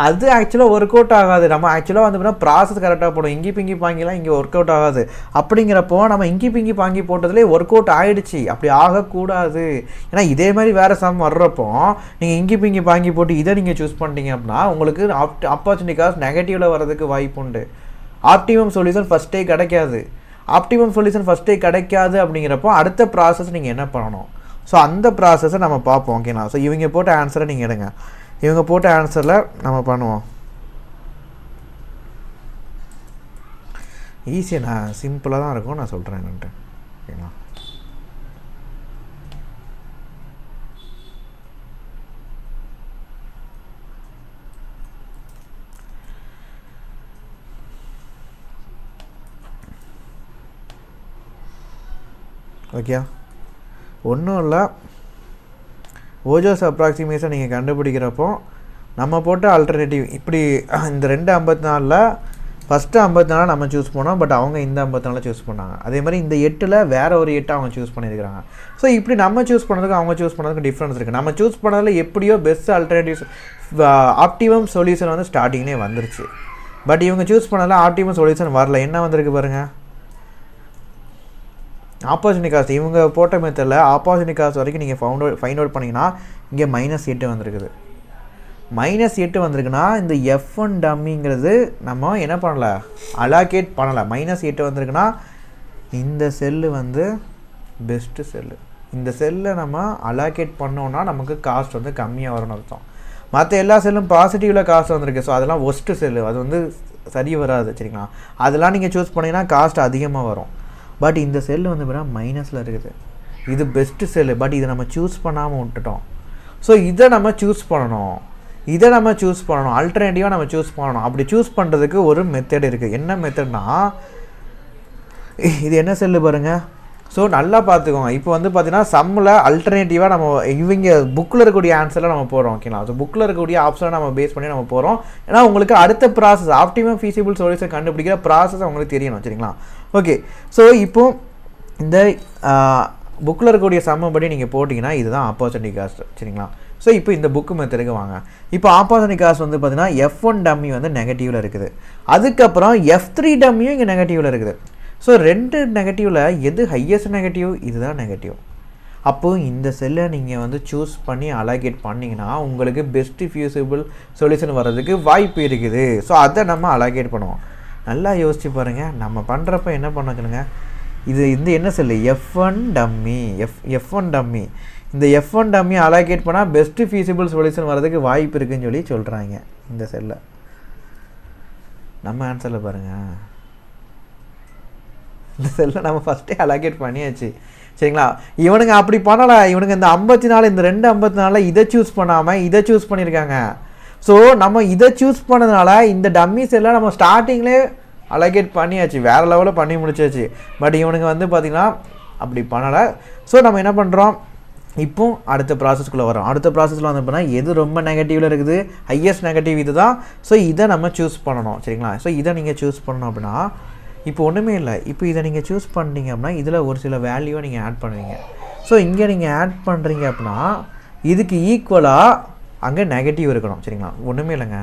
அது ஆக்சுவலாக ஒர்க் அவுட் ஆகாது. நம்ம ஆக்சுவலாக வந்து பார்த்தீங்கன்னா ப்ராசஸ் கரெக்டாக போடும். இங்கி பிங்கி பாங்கிலாம் இங்கே ஒர்க் அவுட் ஆகாது. அப்படிங்கிறப்போ நம்ம இங்கி பிங்கி பாங்கி போட்டதுலேயே ஒர்க் அவுட் ஆகிடுச்சு. அப்படி ஆகக்கூடாது. ஏன்னா இதே மாதிரி வேறு சம் வர்றப்போ நீங்கள் இங்கி பிங்கி பாங்கி போட்டு இதை நீங்கள் சூஸ் பண்ணிட்டீங்க அப்படின்னா உங்களுக்கு ஆப்பர்ச்சுனிட்டி காஸ்ட் நெகட்டிவில் வர்றதுக்கு வாய்ப்பு உண்டு. ஆப்டிமம் சொல்யூஷன் ஃபஸ்ட்டே கிடைக்காது. ஆப்டிமம் சொல்யூஷன் ஃபஸ்ட்டே கிடைக்காது அப்படிங்கிறப்போ அடுத்த ப்ராசஸ் நீங்கள் என்ன பண்ணணும்? ஸோ அந்த ப்ராசஸை நம்ம பார்ப்போம். ஓகேங்களா? ஸோ இவங்க போட்ட ஆன்சரை நீங்கள் எடுங்க. இவங்க போட்ட ஆன்சரில் நம்ம பண்ணுவோம். ஈஸியாக நான் சிம்பிளாக தான் இருக்கும், நான் சொல்கிறேன் என்னன்ட்டு. ஓகேங்களா? ஓகே, ஒன்றும் இல்லை. ஓஜோஸ் அப்ராக்சிமேஷன் நீங்கள் கண்டுபிடிக்கிறப்போ நம்ம போட்ட ஆல்டர்னேட்டிவ் இப்படி இந்த 254ல் ஃபஸ்ட்டு 54 நம்ம சூஸ் பண்ணோம். பட் அவங்க இந்த 54 சூஸ் பண்ணாங்க. அதே மாதிரி இந்த 8ல் வேறு ஒரு 8 அவங்க சூஸ் பண்ணியிருக்கிறாங்க. ஸோ இப்படி நம்ம சூஸ் பண்ணதுக்கு அவங்க சூஸ் பண்ணதுக்கு டிஃப்ரென்ஸ் இருக்குது. நம்ம சூஸ் பண்ணதில் எப்படியோ பெஸ்ட் ஆல்டர்னேட்டிவ்ஸ் ஆப்டிமம் சொல்யூஷன் வந்து ஸ்டார்டிங்லேயே வந்துருச்சு. பட் இவங்க சூஸ் பண்ணதில் ஆப்டிமம் சொல்யூஷன் வரல. என்ன வந்திருக்கு பாருங்கள், ஆப்பர்ச்சுனிட்டி காஸ்ட். இவங்க போட்ட மெத்தடில் ஆப்பர்ச்சுனிட்டி காஸ்ட் வரைக்கும் நீங்கள் ஃபைண்ட் அவுட் பண்ணிங்கன்னா இங்கே -8 வந்திருக்குது. -8 வந்திருக்குன்னா இந்த F1 டம்மிங்கிறது நம்ம என்ன பண்ணலை, அலாகேட் பண்ணலை. -8 வந்திருக்குன்னா இந்த செல்லு வந்து பெஸ்ட்டு செல்லு. இந்த செல்லை நம்ம அலாகேட் பண்ணோன்னா நமக்கு காஸ்ட் வந்து கம்மியாக வரும்னு அர்த்தம். மற்ற எல்லா செல்லும் பாசிட்டிவில் காஸ்ட் வந்திருக்கு. ஸோ அதெல்லாம் ஒஸ்ட்டு செல்லு, அது வந்து சரி வராது. சரிங்களா? அதெல்லாம் நீங்கள் சூஸ் பண்ணிங்கன்னா காஸ்ட் அதிகமாக வரும். பட் இந்த செல்லு வந்து பார்த்தா மைனஸில் இருக்குது. இது பெஸ்ட்டு செல்லு. பட் இதை நம்ம சூஸ் பண்ணாமல் விட்டுட்டோம். ஸோ இதை நம்ம சூஸ் பண்ணணும். ஆல்டர்னேட்டிவாக நம்ம சூஸ் பண்ணணும். அப்படி சூஸ் பண்ணுறதுக்கு ஒரு மெத்தட் இருக்குது. என்ன மெத்தட்னா, இது என்ன செல்லு பாருங்கள். ஸோ நல்லா பார்த்துக்கோங்க. இப்போ வந்து பார்த்தீங்கன்னா சம்மில் அல்டர்னேட்டிவாக நம்ம இவங்க புக்கில் இருக்கக்கூடிய ஆன்சரில் நம்ம போகிறோம். ஓகேங்களா? ஸோ புக்கில் இருக்கக்கூடிய ஆப்ஷனை நம்ம பேஸ் பண்ணி நம்ம போகிறோம். ஏன்னா உங்களுக்கு அடுத்த ப்ராசஸ் ஆப்டிமம் ஃபீஸிபிள் சொல்யூஷன் கண்டுபிடிக்கிற ப்ராசஸ் உங்களுக்கு தெரியணும். சரிங்களா? ஓகே, ஸோ இப்போது இந்த புக்கில் இருக்கக்கூடிய சம்மை படி நீங்கள் போட்டிங்கன்னா இதுதான் ஆப்பர்ச்சுனிட்டி காஸ்ட். சரிங்களா? ஸோ இப்போ இந்த புக்கு மெத்தடுக்கு வாங்க. இப்போ ஆப்பர்ச்சுனிட்டி காஸ்ட் வந்து பார்த்தீங்கன்னா F1 டம்மி வந்து நெகட்டிவில் இருக்குது. அதுக்கப்புறம் F3 டம்மியும் இங்கே நெகட்டிவில் இருக்குது. ஸோ 2 நெகட்டிவில் எது ஹையஸ்ட் நெகட்டிவ்? இதுதான் நெகட்டிவ். அப்போது இந்த செல்லை நீங்கள் வந்து சூஸ் பண்ணி அலாகேட் பண்ணிங்கன்னா உங்களுக்கு பெஸ்ட்டு ஃபியூசிபிள் சொல்யூஷன் வர்றதுக்கு வாய்ப்பு இருக்குது. ஸோ அதை நம்ம அலாகேட் பண்ணுவோம். நல்லா யோசிச்சு பாருங்கள். நம்ம பண்ணுறப்ப என்ன பண்ணணுங்க, இது இந்த என்ன cell F1 dummy. F1 dummy. இந்த F1 டம்மி அலாகேட் பண்ணால் பெஸ்ட்டு ஃபீஸிபிள் சொல்யூஷன் வர்றதுக்கு வாய்ப்பு இருக்குதுன்னு சொல்கிறாங்க. இந்த செல்லை நம்ம ஆன்சரில் பாருங்கள். இந்த செல்லை நம்ம ஃபஸ்ட்டே அலாகேட் பண்ணியாச்சு. சரிங்களா? இவனுங்க அப்படி பண்ணலை. இவனுங்க இந்த 54 இந்த 254 இதை சூஸ் பண்ணாமல் இதை சூஸ் பண்ணியிருக்காங்க. ஸோ நம்ம இதை சூஸ் பண்ணதுனால இந்த டம்மிஸ் எல்லாம் நம்ம ஸ்டார்டிங்லேயே அலோகேட் பண்ணியாச்சு, வேறு லெவலில் பண்ணி முடிச்சாச்சு. பட் இவனுங்க வந்து பார்த்திங்கன்னா அப்படி பண்ணலை. ஸோ நம்ம என்ன பண்ணுறோம், இப்போ அடுத்த ப்ராசஸ்க்குள்ளே வரோம். அடுத்த ப்ராசஸில் வந்து பண்ணால் எது ரொம்ப நெகட்டிவில் இருக்குது, ஹையஸ்ட் நெகட்டிவ் இது தான். ஸோ இதை நம்ம சூஸ் பண்ணணும். சரிங்களா? ஸோ இதை நீங்கள் சூஸ் பண்ணணும் அப்படின்னா இப்போ ஒன்றுமே இல்லை. இப்போ இதை நீங்கள் சூஸ் பண்ணிட்டீங்க அப்படின்னா இதில் ஒரு சில வேல்யூவை நீங்கள் ஆட் பண்ணுவீங்க. ஸோ இங்கே நீங்கள் ஆட் பண்ணுறீங்க அப்படின்னா இதுக்கு ஈக்குவலாக அங்கே நெகட்டிவ் இருக்கணும். சரிங்களா? ஒன்றுமே இல்லைங்க.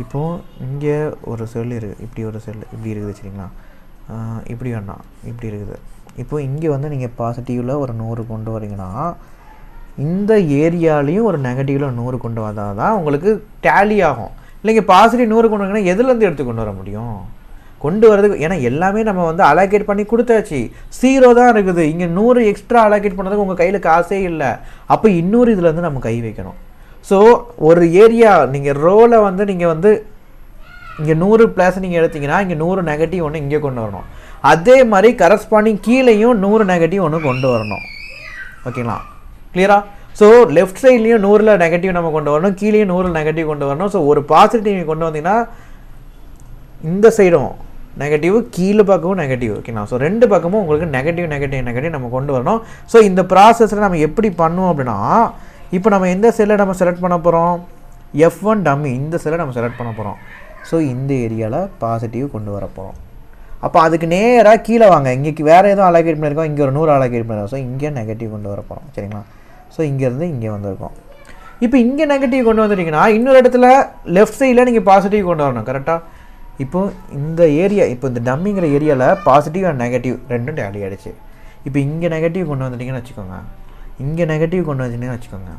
இப்போது இங்கே ஒரு செல் இருக்குது, இப்படி ஒரு செல் இப்படி இருக்குது. சரிங்களா? இப்படி வேண்டாம், இப்படி இருக்குது. இப்போது இங்கே வந்து நீங்கள் பாசிட்டிவில் ஒரு 100 கொண்டு வரீங்கன்னா இந்த ஏரியாலையும் ஒரு நெகட்டிவில் 100 கொண்டு வந்தால் தான் உங்களுக்கு டேலி ஆகும். இல்லைங்க பாசிட்டிவ் 100 கொண்டு வரீங்கன்னா எதுலேருந்து எடுத்து கொண்டு வர முடியும்? கொண்டு வரதுக்கு ஏன்னா எல்லாமே நம்ம வந்து அலோகேட் பண்ணி கொடுத்தாச்சு, 0 தான் இருக்குது. இங்கே 100 எக்ஸ்ட்ரா அலோகேட் பண்ணதுக்கு உங்கள் கையில் காசே இல்லை. அப்போ இன்னொரு இதில் வந்து நம்ம கை வைக்கணும். ஸோ ஒரு ஏரியா நீங்கள் ரோவில் வந்து நீங்கள் வந்து இங்கே 100 ப்ளஸ் நீங்கள் எடுத்திங்கன்னா இங்கே 100 நெகட்டிவ் ஒன்று இங்கே கொண்டு வரணும். அதே மாதிரி கரஸ்பாண்டிங் கீழேயும் 100 நெகட்டிவ் ஒன்று கொண்டு வரணும். ஓகேங்களா? கிளியரா? ஸோ லெஃப்ட் சைட்லேயும் 100 நெகட்டிவ் நம்ம கொண்டு வரணும், கீழேயும் 100 நெகட்டிவ் கொண்டு வரணும். ஸோ ஒரு பாசிட்டிவ் கொண்டு வந்தீங்கன்னா இந்த சைடும் நெகட்டிவ், கீழே பக்கமும் நெகட்டிவ். ஓகேங்களா? ஸோ ரெண்டு பக்கமும் உங்களுக்கு நெகட்டிவ் நெகட்டிவ் நெகட்டிவ் நம்ம கொண்டு வரணும். ஸோ இந்த ப்ராசஸில் நம்ம எப்படி பண்ணுவோம் அப்படின்னா, இப்போ நம்ம எந்த செல்லை நம்ம செலக்ட் பண்ண போகிறோம்? F1 டம்மி இந்த செல்லை நம்ம செலக்ட் பண்ண போகிறோம். ஸோ இந்த ஏரியாவில் பாசிட்டிவ் கொண்டு வர போகிறோம். அப்போ அதுக்கு நேராக கீழே வாங்க. இங்கே வேறு எதுவும் அலோகேட் பண்ணியிருக்கோம், இங்கே ஒரு 100 அலோகேட் பண்ணியிருக்கோம். ஸோ இங்கே நெகட்டிவ் கொண்டு வர போகிறோம். சரிங்களா? ஸோ இங்கேருந்து இங்கே வந்திருக்கோம். இப்போ இங்கே நெகட்டிவ் கொண்டு வந்துட்டீங்கன்னா இன்னொரு இடத்துல லெஃப்ட் சைடில் நீங்கள் பாசிட்டிவ் கொண்டு வரணும். கரெக்டாக? இப்போது இந்த ஏரியா, இப்போ இந்த டம்மிங்கிற ஏரியாவில் பாசிட்டிவ் அண்ட் நெகட்டிவ் ரெண்டும் டேலி ஆகிடுச்சு. இப்போ இங்கே நெகட்டிவ் கொண்டு வந்துட்டீங்கன்னு வச்சுக்கோங்க, இங்கே நெகட்டிவ் கொண்டு வந்துட்டீங்கன்னு வச்சுக்கோங்க,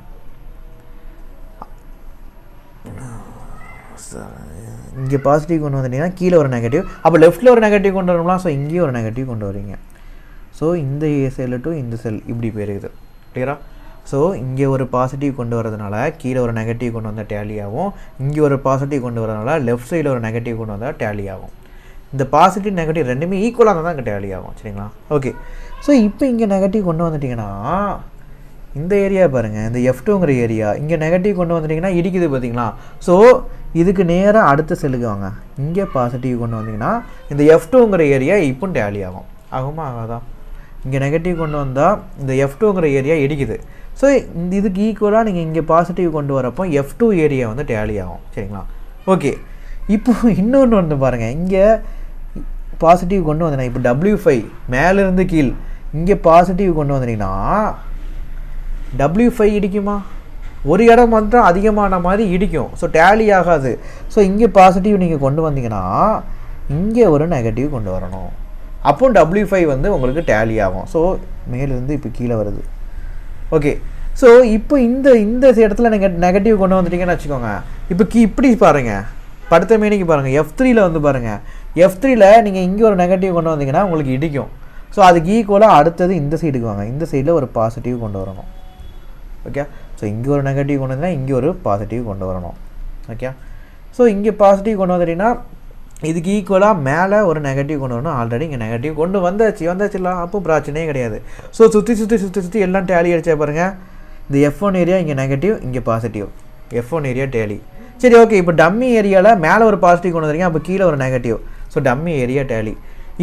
இங்கே பாசிட்டிவ் கொண்டு வந்துட்டீங்கன்னா கீழே ஒரு நெகட்டிவ், அப்போ லெஃப்ட்டில் ஒரு நெகட்டிவ் கொண்டு வரணும்லாம். ஸோ இங்கேயும் ஒரு நெகட்டிவ் கொண்டு வரீங்க. ஸோ இந்த செல்லு டு இந்த செல் இப்படி போயிருக்குது. கிளியரா? ஸோ இங்கே ஒரு பாசிட்டிவ் கொண்டு வரதுனால கீழே ஒரு நெகட்டிவ் கொண்டு வந்தால் டேலி ஆகும், இங்கே ஒரு பாசிட்டிவ் கொண்டு வரதுனால லெஃப்ட் சைடில் ஒரு நெகட்டிவ் கொண்டு வந்தால் டேலி ஆகும். இந்த பாசிட்டிவ் நெகட்டிவ் ரெண்டுமே ஈக்குவலாக இருந்தால் தான் இங்கே டேலி ஆகும். சரிங்களா? ஓகே. ஸோ இப்போ இங்கே நெகட்டிவ் கொண்டு வந்துட்டிங்கன்னா இந்த ஏரியா பாருங்கள், இந்த F2ங்கிற ஏரியா இங்கே நெகட்டிவ் கொண்டு வந்துட்டிங்கன்னா இடிக்குது பார்த்தீங்களா? ஸோ இதுக்கு நேராக அடுத்த செல்லுக்கு வாங்க. இங்கே பாசிட்டிவ் கொண்டு வந்தீங்கன்னா இந்த F2ங்கிற ஏரியா இப்போ டேலி ஆகும். ஆகுமா? ஆகாதா? இங்கே நெகட்டிவ் கொண்டு வந்தால் இந்த F2ங்கிற ஏரியா இடிக்குது. ஸோ இந்த இதுக்கு ஈக்குவலாக நீங்கள் இங்கே பாசிட்டிவ் கொண்டு வரப்போ F2 ஏரியா வந்து டேலி ஆகும். சரிங்களா? ஓகே. இப்போ இன்னொன்று வந்து பாருங்கள், இங்கே பாசிட்டிவ் கொண்டு வந்தேன். இப்போ W5 மேலேருந்து கீழ் இங்கே பாசிட்டிவ் கொண்டு வந்தீங்கன்னா W5 இடிக்குமா? ஒரு இடம் மட்டும் அதிகமான மாதிரி இடிக்கும். ஸோ டேலி ஆகாது. ஸோ இங்கே பாசிட்டிவ் நீங்கள் கொண்டு வந்தீங்கன்னா இங்கே ஒரு நெகட்டிவ் கொண்டு வரணும். அப்போ W5 வந்து உங்களுக்கு டேலி ஆகும். ஸோ மேலேருந்து இப்போ கீழே வருது. ஓகே. ஸோ இப்போ இந்த இடத்துல நீங்கள் நெகட்டிவ் கொண்டு வந்துட்டீங்கன்னு வச்சுக்கோங்க. இப்போ இப்படி பாருங்கள், படுத்த மேனிக்கு பாருங்கள், F3யில் வந்து பாருங்கள், F3யில் நீங்கள் இங்கே ஒரு நெகட்டிவ் கொண்டு வந்தீங்கன்னா உங்களுக்கு இடிக்கும். ஸோ அதுக்கு ஈக்குவலாக அடுத்தது இந்த சைடுக்கு வாங்க. இந்த சைடில் ஒரு பாசிட்டிவ் கொண்டு வரணும். ஓகே. ஸோ இங்கே ஒரு நெகட்டிவ் கொண்டு வந்தீங்கன்னா இங்கே ஒரு பாசிட்டிவ் கொண்டு வரணும். ஓகே. ஸோ இங்கே பாசிட்டிவ் கொண்டு வந்துட்டீங்கன்னா இதுக்கு ஈக்குவலாக மேலே ஒரு நெகட்டிவ் கொண்டு வரணும். ஆல்ரெடி இங்கே நெகட்டிவ் கொண்டு வந்தாச்சுலாம், அப்போ பிரச்சனையே கிடையாது. ஸோ சுற்றி எல்லாம் டேலி அடிச்சா பாருங்கள். இந்த F1 ஏரியா இங்கே நெகட்டிவ், இங்கே பாசிட்டிவ். F1 area tally. சரி, ஓகே. இப்போ டம்மி ஏரியாவில் மேலே ஒரு பாசிட்டிவ் கொண்டு வந்துருக்கீங்க, அப்போ கீழே ஒரு negative. So dummy area tally.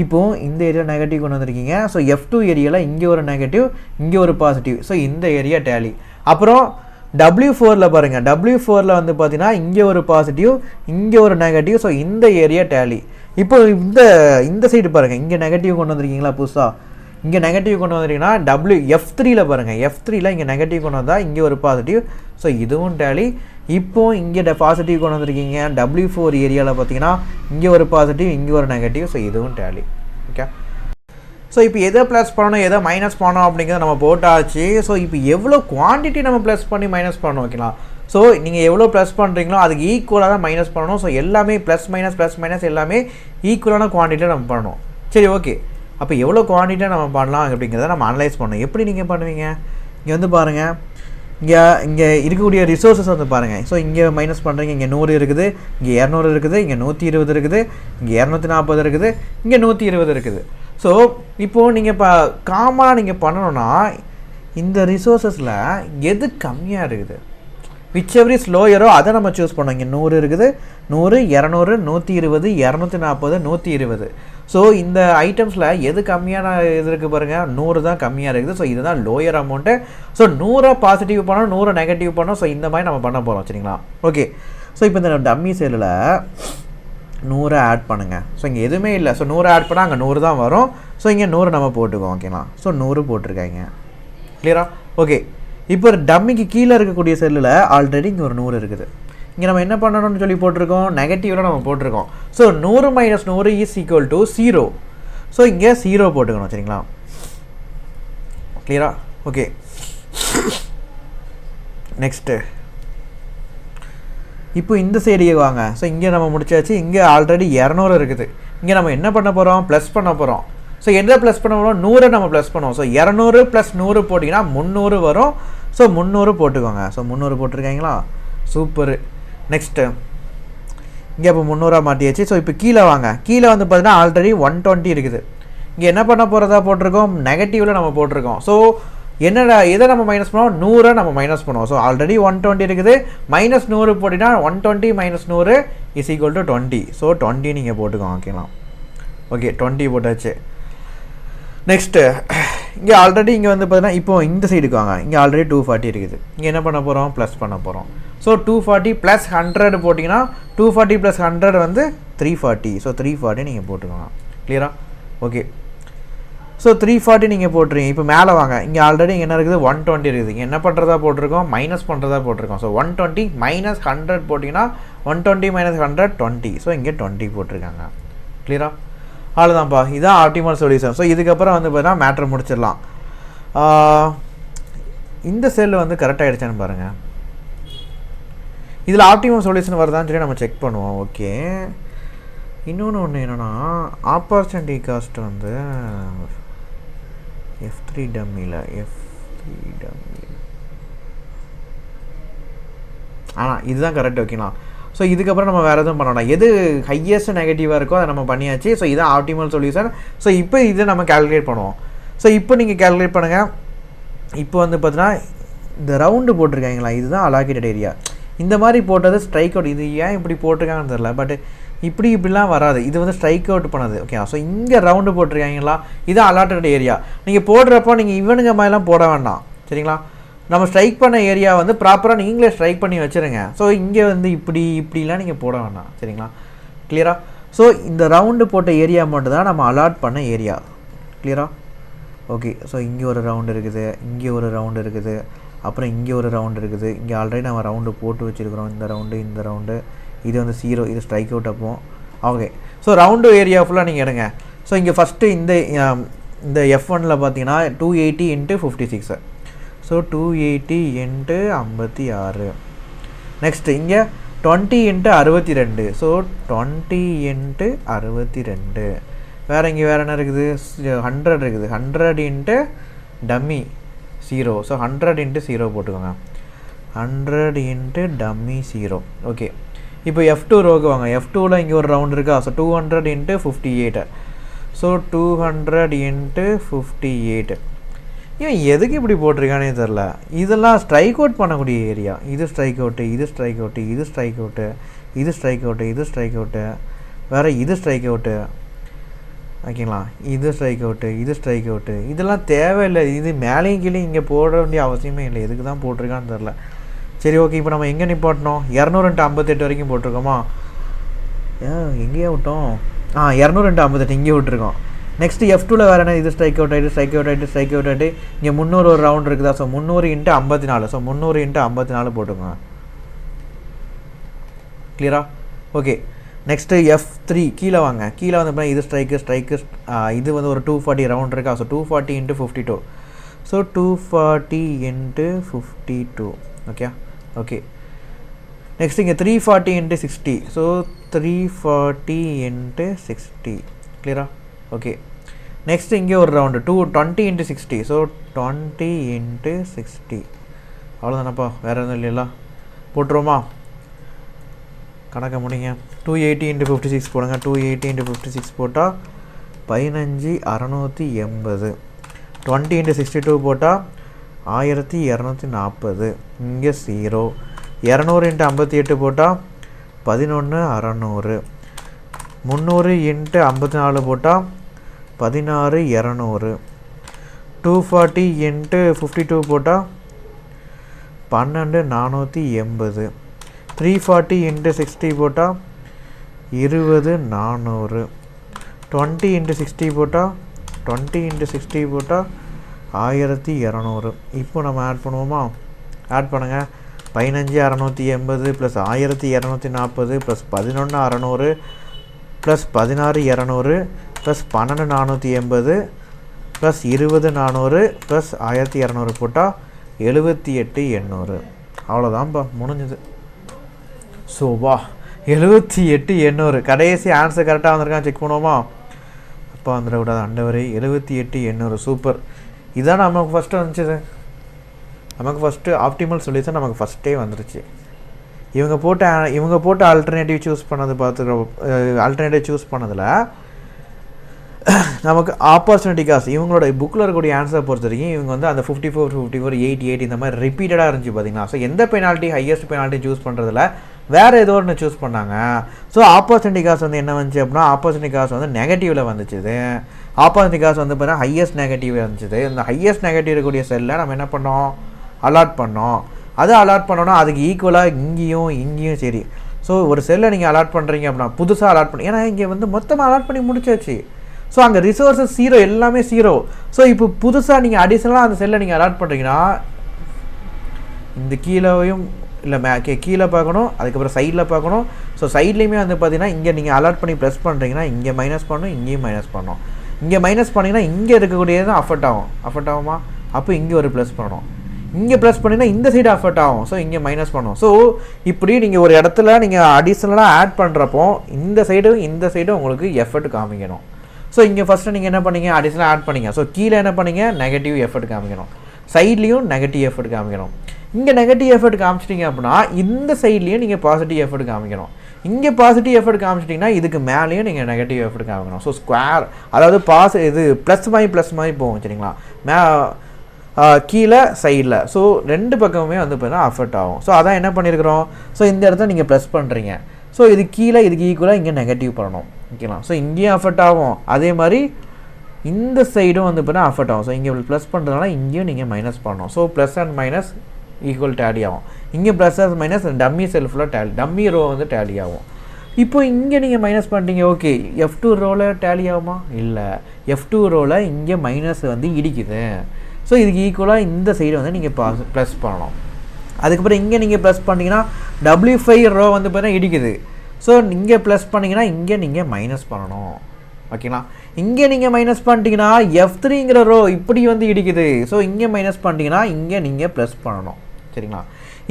இப்போது இந்த ஏரியா நெகட்டிவ் கொண்டு வந்திருக்கீங்க. ஸோ F2 ஏரியாவில் இங்கே ஒரு நெகட்டிவ், இங்கே ஒரு பாசிட்டிவ். ஸோ இந்த ஏரியா டேலி. அப்புறம் W4ல் பாருங்கள், W4ல் வந்து பார்த்தீங்கன்னா இங்கே ஒரு பாசிட்டிவ், இங்கே ஒரு நெகட்டிவ். ஸோ இந்த ஏரியா டேலி. இப்போ இந்த சைடு பாருங்கள், இங்கே நெகட்டிவ் கொண்டு வந்திருக்கீங்களா புதுசாக? இங்கே நெகட்டிவ் கொண்டு வந்துட்டீங்கன்னா F3யில் பாருங்கள், F3யில் இங்கே நெகட்டிவ் கொண்டு வந்தால் இங்கே ஒரு பாசிட்டிவ். ஸோ இதுவும் டேலி. இப்போது இங்கே பாசிட்டிவ் கொண்டு வந்திருக்கீங்க. W4 ஏரியாவில் பார்த்தீங்கன்னா இங்கே ஒரு பாசிட்டிவ், இங்கே ஒரு நெகட்டிவ். ஸோ இதுவும் டேலி. ஓகே. ஸோ இப்போ எதை ப்ளஸ் பண்ணணும், எதை மைனஸ் பண்ணணும் அப்படிங்கிறத நம்ம போட்டாச்சு. ஸோ இப்போ எவ்வளோ குவான்டிட்டி நம்ம ப்ளஸ் பண்ணி மைனஸ் பண்ணணும். ஓகேங்களா? ஸோ நீங்கள் எவ்வளோ ப்ளஸ் பண்ணுறீங்களோ அதுக்கு ஈக்குவலாக தான் மைனஸ் பண்ணணும். ஸோ எல்லாமே ப்ளஸ் மைனஸ் எல்லாமே ஈக்குவலான குவான்டிட்டியில் நம்ம பண்ணணும். சரி, ஓகே. அப்போ எவ்வளோ குவான்டிட்டியாக நம்ம பண்ணலாம் அப்படிங்கிறத நம்ம அனலைஸ் பண்ணணும். எப்படி நீங்கள் பண்ணுவீங்க? இங்கே வந்து பாருங்கள், இங்கே இருக்கக்கூடிய ரிசோர்ஸஸ் வந்து பாருங்கள். ஸோ இங்கே மைனஸ் பண்ணுறீங்க. இங்கே 100 இருக்குது, இங்கே 200 இருக்குது, இங்கே 120 இருக்குது, இங்கே 240 இருக்குது, இங்கே 120 இருக்குது. ஸோ இப்போது நீங்கள் இப்போ காமனாக நீங்கள் பண்ணணுன்னா இந்த ரிசோர்ஸஸில் எது கம்மியாக இருக்குது, விச் எவரி ஸ்லோயரோ அதை நம்ம சூஸ் பண்ணோம். இங்கே 100 இருக்குது, 100, 200, 120, 240, 120. ஸோ இந்த ஐட்டம்ஸில் எது கம்மியான இது இருக்குது பாருங்கள், 100 தான் கம்மியாக இருக்குது. ஸோ இதுதான் லோயர் அமௌண்ட்டு. ஸோ 100 பாசிட்டிவ் பண்ணோம், 100 நெகட்டிவ் பண்ணோம். ஸோ இந்த மாதிரி நம்ம பண்ண போகிறோம். சரிங்களா? ஓகே. ஸோ இப்போ இந்த டம்மி செல்லில் 100 ஆட் பண்ணுங்கள். ஸோ இங்கே எதுவுமே இல்லை. ஸோ 100 ஆட் பண்ணால் அங்கே 100 தான் வரும். ஸோ இங்கே 100 நம்ம போட்டுக்கோம். ஓகேங்களா? ஸோ 100 போட்டிருக்காங்க. கிளியரா? ஓகே. இப்போ டம்மிக்கு கீழே இருக்கக்கூடிய செல்லில் ஆல்ரெடி இங்கே ஒரு 100 இருக்குது. இங்கே நம்ம என்ன பண்ணணும்னு சொல்லி போட்டிருக்கோம், நெகட்டிவில் நம்ம போட்டிருக்கோம். So 100 - 100 is equal to 0. So இங்கே 0 போட்டுக்கணும். சரிங்களா? கிளியரா? ஓகே. நெக்ஸ்ட்டு இப்போ இந்த சைடியே வாங்க. ஸோ இங்கே நம்ம முடிச்சாச்சு. இங்கே ஆல்ரெடி 200 இருக்குது. இங்கே நம்ம என்ன பண்ண போகிறோம், ப்ளஸ் பண்ண போகிறோம். ஸோ எந்த ப்ளஸ் பண்ண போகிறோம், 100 நம்ம ப்ளஸ் பண்ணுவோம். ஸோ 200 + 100 போட்டிங்கன்னா 300 வரும். ஸோ 300 போட்டுக்கோங்க. ஸோ 300 போட்டிருக்காங்களா? சூப்பரு. நெக்ஸ்ட்டு இங்கே இப்போ 300 மாட்டியாச்சு. ஸோ இப்போ கீழே வாங்க. கீழே வந்து பார்த்தீங்கன்னா ஆல்ரெடி 120 இருக்குது. இங்கே என்ன பண்ண போகிறதா போட்டிருக்கோம், நெகட்டிவில் நம்ம போட்டிருக்கோம். ஸோ என்னடா எதை நம்ம மைனஸ் பண்ணுவோம், 100 நம்ம மைனஸ் பண்ணுவோம். ஸோ ஆல்ரெடி 120 இருக்குது, -100 போட்டிங்கன்னா 120 - 100 இஸ் ஈக்குவல் டு 20. ஸோ 20 நீங்கள் போட்டுக்கோங்க. ஓகேங்களா? ஓகே 20 போட்டாச்சு. நெக்ஸ்ட்டு இங்கே ஆல்ரெடி இங்கே வந்து பார்த்தீங்கன்னா இப்போ இந்த சைடுக்கு வாங்க. இங்கே ஆல்ரெடி 240 இருக்குது. இங்கே என்ன பண்ண போகிறோம்? ப்ளஸ் பண்ண போகிறோம். ஸோ 240 + 100 போட்டிங்கன்னா 240 + 100 வந்து 340. ஸோ 340 நீங்கள் போட்டுக்கோங்க. கிளியரா? ஓகே. ஸோ 340 நீங்கள் போட்டுருங்க. இப்போ மேலே வாங்க. இங்கே ஆல்ரெடி இங்கே என்ன இருக்குது? 120 இருக்குது. இங்கே என்ன பண்ணுறதா போட்டிருக்கோம்? மைனஸ் பண்ணுறதா போட்டிருக்கோம். ஸோ 120 - 100 போட்டிங்கன்னா 120 - 100 20. ஸோ இங்கே 20 போட்டிருக்காங்க. கிளியரா? அவ்வளோதான்ப்பா. இதுதான் ஆப்டிமல் சொல்யூஷன். ஸோ இதுக்கப்புறம் வந்து பார்த்தீங்கன்னா மேட்ரு முடிச்சிடலாம். இந்த செல் வந்து கரெக்டாக ஆகிடுச்சான்னு பாருங்கள். இதில் ஆப்டிமல் சொல்யூஷன் வருதான்னு சொல்லி நம்ம செக் பண்ணுவோம். ஓகே. இன்னொன்று என்னென்னா ஆப்பர்ச்சுனிட்டி காஸ்ட் வந்து F3 டம்மியில் இதுதான் கரெக்ட். ஓகேங்களா? ஸோ இதுக்கப்புறம் நம்ம வேறு எதுவும் பண்ணணும். எது ஹையஸ்ட் நெகட்டிவாக இருக்கோ அதை நம்ம பண்ணியாச்சு. ஸோ இதுதான் ஆப்டிமல் சொல்யூஷன். ஸோ இப்போ இதை நம்ம கேல்குலேட் பண்ணுவோம். ஸோ இப்போ நீங்கள் கேல்குலேட் பண்ணுங்கள். இப்போ வந்து பார்த்தீங்கன்னா இந்த ரவுண்டு போட்டிருக்காங்களா, இதுதான் அலாகேட்டட் ஏரியா. இந்த மாதிரி போட்டது ஸ்ட்ரைக் அவுட். இது ஏன் இப்படி போட்டிருக்காங்கன்னு தெரில. பட் இப்படிலாம் வராது. இது வந்து ஸ்ட்ரைக் அவுட் பண்ணது. ஓகே. ஸோ இங்கே ரவுண்டு போட்டிருக்காங்களா, இதுதான் அலாட்டட் ஏரியா. நீங்கள் போடுறப்போ நீங்கள் இவனுங்க மாதிரிலாம் போட வேண்டாம். சரிங்களா? நம்ம ஸ்ட்ரைக் பண்ண ஏரியா வந்து ப்ராப்பராக நீங்களே ஸ்ட்ரைக் பண்ணி வச்சுருங்க. ஸோ இங்கே வந்து இப்படிலாம் நீங்கள் போட வேண்டாம். சரிங்களா? கிளியரா? ஸோ இந்த ரவுண்டு போட்ட ஏரியா மட்டும் தான் நம்ம அலாட் பண்ண ஏரியா. கிளியரா? ஓகே. ஸோ இங்கே ஒரு ரவுண்டு இருக்குது, இங்கே ஒரு ரவுண்டு இருக்குது, அப்புறம் இங்கே ஒரு ரவுண்டு இருக்குது. இங்கே ஆல்ரெடி நம்ம ரவுண்டு போட்டு வச்சுருக்கிறோம். இந்த ரவுண்டு இது வந்து 0. இது ஸ்ட்ரைக் அவுட் அப்போ. ஓகே. ஸோ ரவுண்டு ஏரியா ஃபுல்லாக நீங்கள் எடுங்க. ஸோ இங்கே ஃபஸ்ட்டு இந்த F1ல் பார்த்தீங்கன்னா 280 × 56. ஸோ 280 × 56. நெக்ஸ்ட்டு இங்கே 20 × 62. ஸோ 20 × 62. இங்கே வேறு என்ன இருக்குது? 100 இருக்குது. 100 × டம்மி 0. ஸோ 100 × 0 போட்டுக்கோங்க. 100 × டம்மி 0. ஓகே. இப்போ F2 ரோக்கு வாங்க. F2ல் இங்கே ஒரு ரவுண்ட் இருக்கா. ஸோ 200 × 58. ஸோ 200 × 58. ஏன் எதுக்கு இப்படி போட்டிருக்கானே தெரில. இதெல்லாம் ஸ்ட்ரைக் அவுட் பண்ணக்கூடிய ஏரியா. இது ஸ்ட்ரைக் அவுட்டு, இது ஸ்ட்ரைக் அவுட்டு, இது ஸ்ட்ரைக் அவுட்டு, இது ஸ்ட்ரைக் அவுட்டு, இது ஸ்ட்ரைக் அவுட்டு, வேறு இது ஸ்ட்ரைக் அவுட்டு. ஓகேங்களா? இது ஸ்ட்ரைக் அவுட்டு, இது ஸ்ட்ரைக் அவுட்டு. இதெல்லாம் தேவையில்லை. இது மேலேயும் கீழே இங்கே போட வேண்டிய அவசியமே இல்லை. எதுக்கு தான் போட்டிருக்கான்னு தெரில. சரி, ஓகே. இப்போ நம்ம எங்கே நிப்பாட்டணும்? 200 × 58 வரைக்கும் போட்டிருக்கோமா? எங்கேயே விட்டோம்? 200 × 58 இங்கே விட்டுருக்கோம். நெக்ஸ்ட்டு F2ல் வேறு என்ன? இது ஸ்ட்ரைக் அவுட் ஆகிட்டு, ஸ்ட்ரைக் அவுட் ஆகிட்டு, ஸ்ட்ரைக் அவுட் ஆகிட்டு. இங்கே 300 ஒரு ரவுண்ட் இருக்குதா? ஸோ 300 × 54. ஸோ 300 × 54 போட்டுக்கோங்க. கிளியரா? ஓகே. நெக்ஸ்ட்டு F3 கீழே வாங்க. கீழே வந்து இது ஸ்ட்ரைக்கு. இது வந்து ஒரு 240 ரவுண்ட் இருக்கா? So 240 × 52. So 240 × 52. Okay. Okay. Next இங்கே 340 × 60. ஸோ 340 × 60. கிளியரா? ஓகே. நெக்ஸ்ட் இங்கே ஒரு ரவுண்டு 20 × 60. ஸோ 20 × 60. அவ்வளோதானப்பா. வேறு எதுவும் இல்லைங்களா? போட்டுருவோமா? கணக்கை முடிங்க. 280 × 56 போடுங்க. 280 × 56 போட்டால் 15680. 20 × 62 போட்டால் 1240. இங்கே 0. 200 × 58 போட்டால் 11600. 300 × 54 போட்டால் 16200. 240 × 52 போட்டால் 12480. 340 × 60 போட்டால் 20400. 20 × 60 போட்டால் 1200. இப்போ நம்ம ஆட் பண்ணுவோமா? ஆட் பண்ணுங்கள். 15680 + 1240 + 11600 + 16200 + 12480 + 20400 + 1200 போட்டால் 78800. அவ்வளோதான்ப்பா, முடிஞ்சுது. ஸோ வா, 78800. கடைசி ஆன்சர் கரெக்டாக வந்திருக்கான்னு செக் பண்ணுவோமா? அப்பா வந்துடக்கூடாது அண்டவரே. 78800. சூப்பர். இதான் நமக்கு ஃபஸ்ட்டு வந்துச்சு. நமக்கு ஃபஸ்ட்டு ஆப்டிமல் சொல்யூஷன் நமக்கு ஃபஸ்ட்டே வந்துருச்சு. இவங்க போட்ட ஆல்டர்னேட்டிவ் சூஸ் பண்ணதில் நமக்கு ஆப்பர்ச்சுனிட்டி காஸ்ட் இவங்களோட புக்கில் இருக்கக்கூடிய ஆன்சரை பொறுத்த வரைக்கும் இவங்க வந்து அந்த 54, 54, 88 இந்த மாதிரி ரிப்பீட்டடாக இருந்துச்சு பார்த்தீங்கன்னா. ஸோ எந்த பெனால்ட்டி ஹையஸ்ட் பெனால்ட்டி சூஸ் பண்ணுறதுல வேறு ஏதோ ஒன்று சூஸ் பண்ணாங்க. ஸோ ஆப்பர்ச்சுனிட்டி காஸ்ட் வந்து என்ன வந்துச்சு அப்படின்னா ஆப்பர்ச்சுனிட்டி காஸ்ட் வந்து நெகட்டிவில் வந்துச்சு. ஆப்பர்ச்சுனிட்டி காஸ்ட் வந்து பார்த்தீங்கன்னா ஹையஸ்ட் நெகட்டிவ் வந்துச்சு. இந்த ஹையஸ்ட் நெகட்டிவ் இருக்கக்கூடிய செல்லை நம்ம என்ன பண்ணோம், அலாட் பண்ணோம். அதை அலாட் பண்ணோன்னா அதுக்கு ஈக்குவலாக இங்கேயும் சரி. ஸோ ஒரு செல்லை நீங்கள் அலாட் பண்ணுறீங்க அப்படின்னா புதுசாக அலாட் பண்ணி, ஏன்னா இங்கே வந்து மொத்தமாக அலாட் பண்ணி முடிச்சாச்சு. ஸோ அங்கே ரிசோர்ஸஸ் 0 எல்லாமே 0. ஸோ இப்போ புதுசாக நீங்கள் அடிஷ்னலாக அந்த செல்லை நீங்கள் அலாட் பண்ணுறீங்கன்னா இந்த கீழேயும் இல்லை கீழே பார்க்கணும், அதுக்கப்புறம் சைடில் பார்க்கணும். ஸோ சைட்லேயுமே வந்து பார்த்தீங்கன்னா இங்கே நீங்கள் அலாட் பண்ணி ப்ளஸ் பண்ணுறீங்கன்னா இங்கே மைனஸ் பண்ணணும், இங்கேயும் மைனஸ் பண்ணணும். இங்கே மைனஸ் பண்ணிங்கன்னா இங்கே இருக்கக்கூடியது தான் அஃபெக்ட் ஆகுமா? அப்போ இங்கே ஒரு ப்ளஸ் பண்ணணும். இங்கே ப்ளஸ் பண்ணிங்கன்னா இந்த சைடு அஃபெக்ட் ஆகும். ஸோ இங்கே மைனஸ் பண்ணணும். ஸோ இப்படி நீங்கள் ஒரு இடத்துல நீங்கள் அடிஷ்னலாக ஆட் பண்ணுறப்போ இந்த சைடும் உங்களுக்கு எஃபெக்ட் காமிக்கணும். ஸோ இங்கே ஃபஸ்ட்டு நீங்கள் என்ன பண்ணீங்க, அடிஷ்னலாக ஆட் பண்ணிங்க. ஸோ கீழே என்ன பண்ணீங்க, நெகட்டிவ் எஃபெக்ட் காமிக்கணும். சைட்லேயும் நெகட்டிவ் எஃபெக்ட் காமிக்கணும். இங்கே நெகட்டிவ் எஃபெக்ட் காமிச்சிட்டிங்க அப்படின்னா இந்த சைட்லேயும் நீங்கள் பாசிட்டிவ் எஃபெக்ட் காமிக்கணும். இங்கே பாசிட்டிவ் எஃபெக்ட் காமிச்சிட்டிங்கன்னா இதுக்கு மேலேயும் நீங்கள் நெகட்டிவ் எஃபெக்ட் காமிக்கணும். ஸோ ஸ்கொயர், அதாவது இது ப்ளஸ் மாதிரி போகும் சரிங்களா, கீழே சைடில். ஸோ ரெண்டு பக்கமுமே வந்து பார்த்தீங்கன்னா அஃபெக்ட் ஆகும். ஸோ அதான் என்ன பண்ணியிருக்கிறோம், ஸோ இந்த இடத்துல நீங்கள் ப்ளஸ் பண்ணுறீங்க. ஸோ இது கீழே இதுக்கு ஈக்குவலாக இங்கே நெகட்டிவ் பண்ணணும் ஓகேங்களா. ஸோ இங்கேயும் அஃபெக்ட் ஆகும், அதே மாதிரி இந்த சைடும் வந்து பார்த்தீங்கன்னா அஃபெக்ட் ஆகும். ஸோ இங்கே ப்ளஸ் பண்ணுறதுனால இங்கேயும் நீங்கள் மைனஸ் பண்ணணும். So plus and minus equal tally ஆகும். இங்கே ப்ளஸ் அண்ட் மைனஸ் டம்மி செல்ஃபில் டம்மி ரோ வந்து டேலி ஆகும். இப்போ இங்கே நீங்கள் மைனஸ் பண்ணிட்டீங்க, ஓகே F2 ரோவில் டேலி ஆகுமா? இல்லை, F2 ரோவில் இங்கே மைனஸ் வந்து இடிக்குது. ஸோ இதுக்கு ஈக்குவலாக இந்த சைடு வந்து நீங்கள் ப்ளஸ் பண்ணணும். அதுக்கப்புறம் இங்கே நீங்கள் ப்ளஸ் பண்ணிங்கன்னா W5 ரோ வந்து பார்த்தீங்கன்னா இடிக்குது. ஸோ இங்கே ப்ளஸ் பண்ணிங்கன்னா இங்கே நீங்கள் மைனஸ் பண்ணணும் ஓகேங்களா. இங்கே நீங்கள் மைனஸ் பண்ணிட்டீங்கன்னா F3ங்கிற ரோ இப்படி வந்து இடிக்குது. ஸோ இங்கே மைனஸ் பண்ணிட்டீங்கன்னா இங்கே நீங்கள் ப்ளஸ் பண்ணணும் சரிங்களா.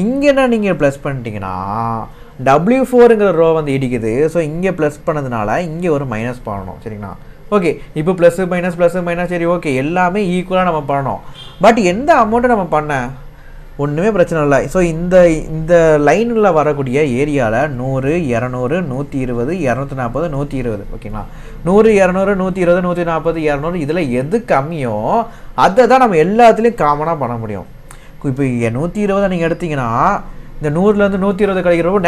இங்கே என்ன நீங்கள் ப்ளஸ் பண்ணிட்டீங்கன்னா W4ங்கிற ரோ வந்து இடிக்குது. ஸோ இங்கே ப்ளஸ் பண்ணதுனால இங்கே ஒரு மைனஸ் பண்ணணும் சரிங்களா. ஓகே, இப்போ ப்ளஸ்ஸு மைனஸ் சரி ஓகே, எல்லாமே ஈக்குவலாக நம்ம பண்ணணும். பட் எந்த அமௌண்ட்டை நம்ம பண்ண ஒன்றுமே பிரச்சனை இல்லை. ஸோ இந்த லைனில் வரக்கூடிய ஏரியாவில் 100, 200, 120, 240, 120 ஓகேங்களா. 100, 200, 120, 140, 200 இதில் எது கம்மியோ அதை தான் நம்ம எல்லாத்துலேயும் காமனாக பண்ண முடியும். இப்போ 120 நீங்கள் எடுத்திங்கன்னா இந்த 100லேருந்து 120 கிடைக்கிறப்போ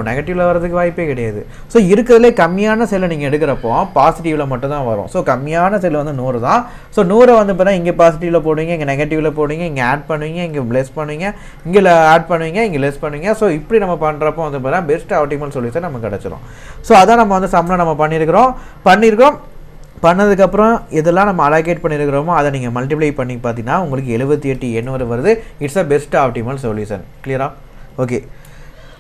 நெகட்டிவில் வரதுக்கு வாய்ப்பே கிடையாது. ஸோ இருக்கிறதுலே கம்மியான செல்லை நீங்கள் எடுக்கிறப்போ பாசிட்டிவில் மட்டும் தான் வரும். ஸோ கம்மியான செல் வந்து 100 தான். ஸோ 100 வந்து பார்த்தா இங்கே பாசிட்டிவில் போடுவீங்க, இங்கே நெகட்டிவில் போடுவீங்க, இங்கே ஆட் பண்ணுவீங்க, இங்கே லெஸ் பண்ணுவீங்க, இங்கே ஆட் பண்ணுவீங்க, இங்கே லெஸ் பண்ணுவீங்க. ஸோ இப்படி நம்ம பண்ணுறப்போ வந்து பார்த்தா பெஸ்ட் ஆப்டிமல் சொல்யூஷன் நமக்கு கிடச்சிரும். ஸோ அதான் நம்ம வந்து சம்மில் நம்ம பண்ணியிருக்கிறோம். பண்ணதுக்கப்புறம் இதெல்லாம் நம்ம அலோகேட் பண்ணியிருக்கிறோமோ அதை நீங்கள் மல்டிப்ளை பண்ணி பார்த்தீங்கன்னா உங்களுக்கு 78 வருது. It's a best optimal solution. கிளியரா? ஓகே,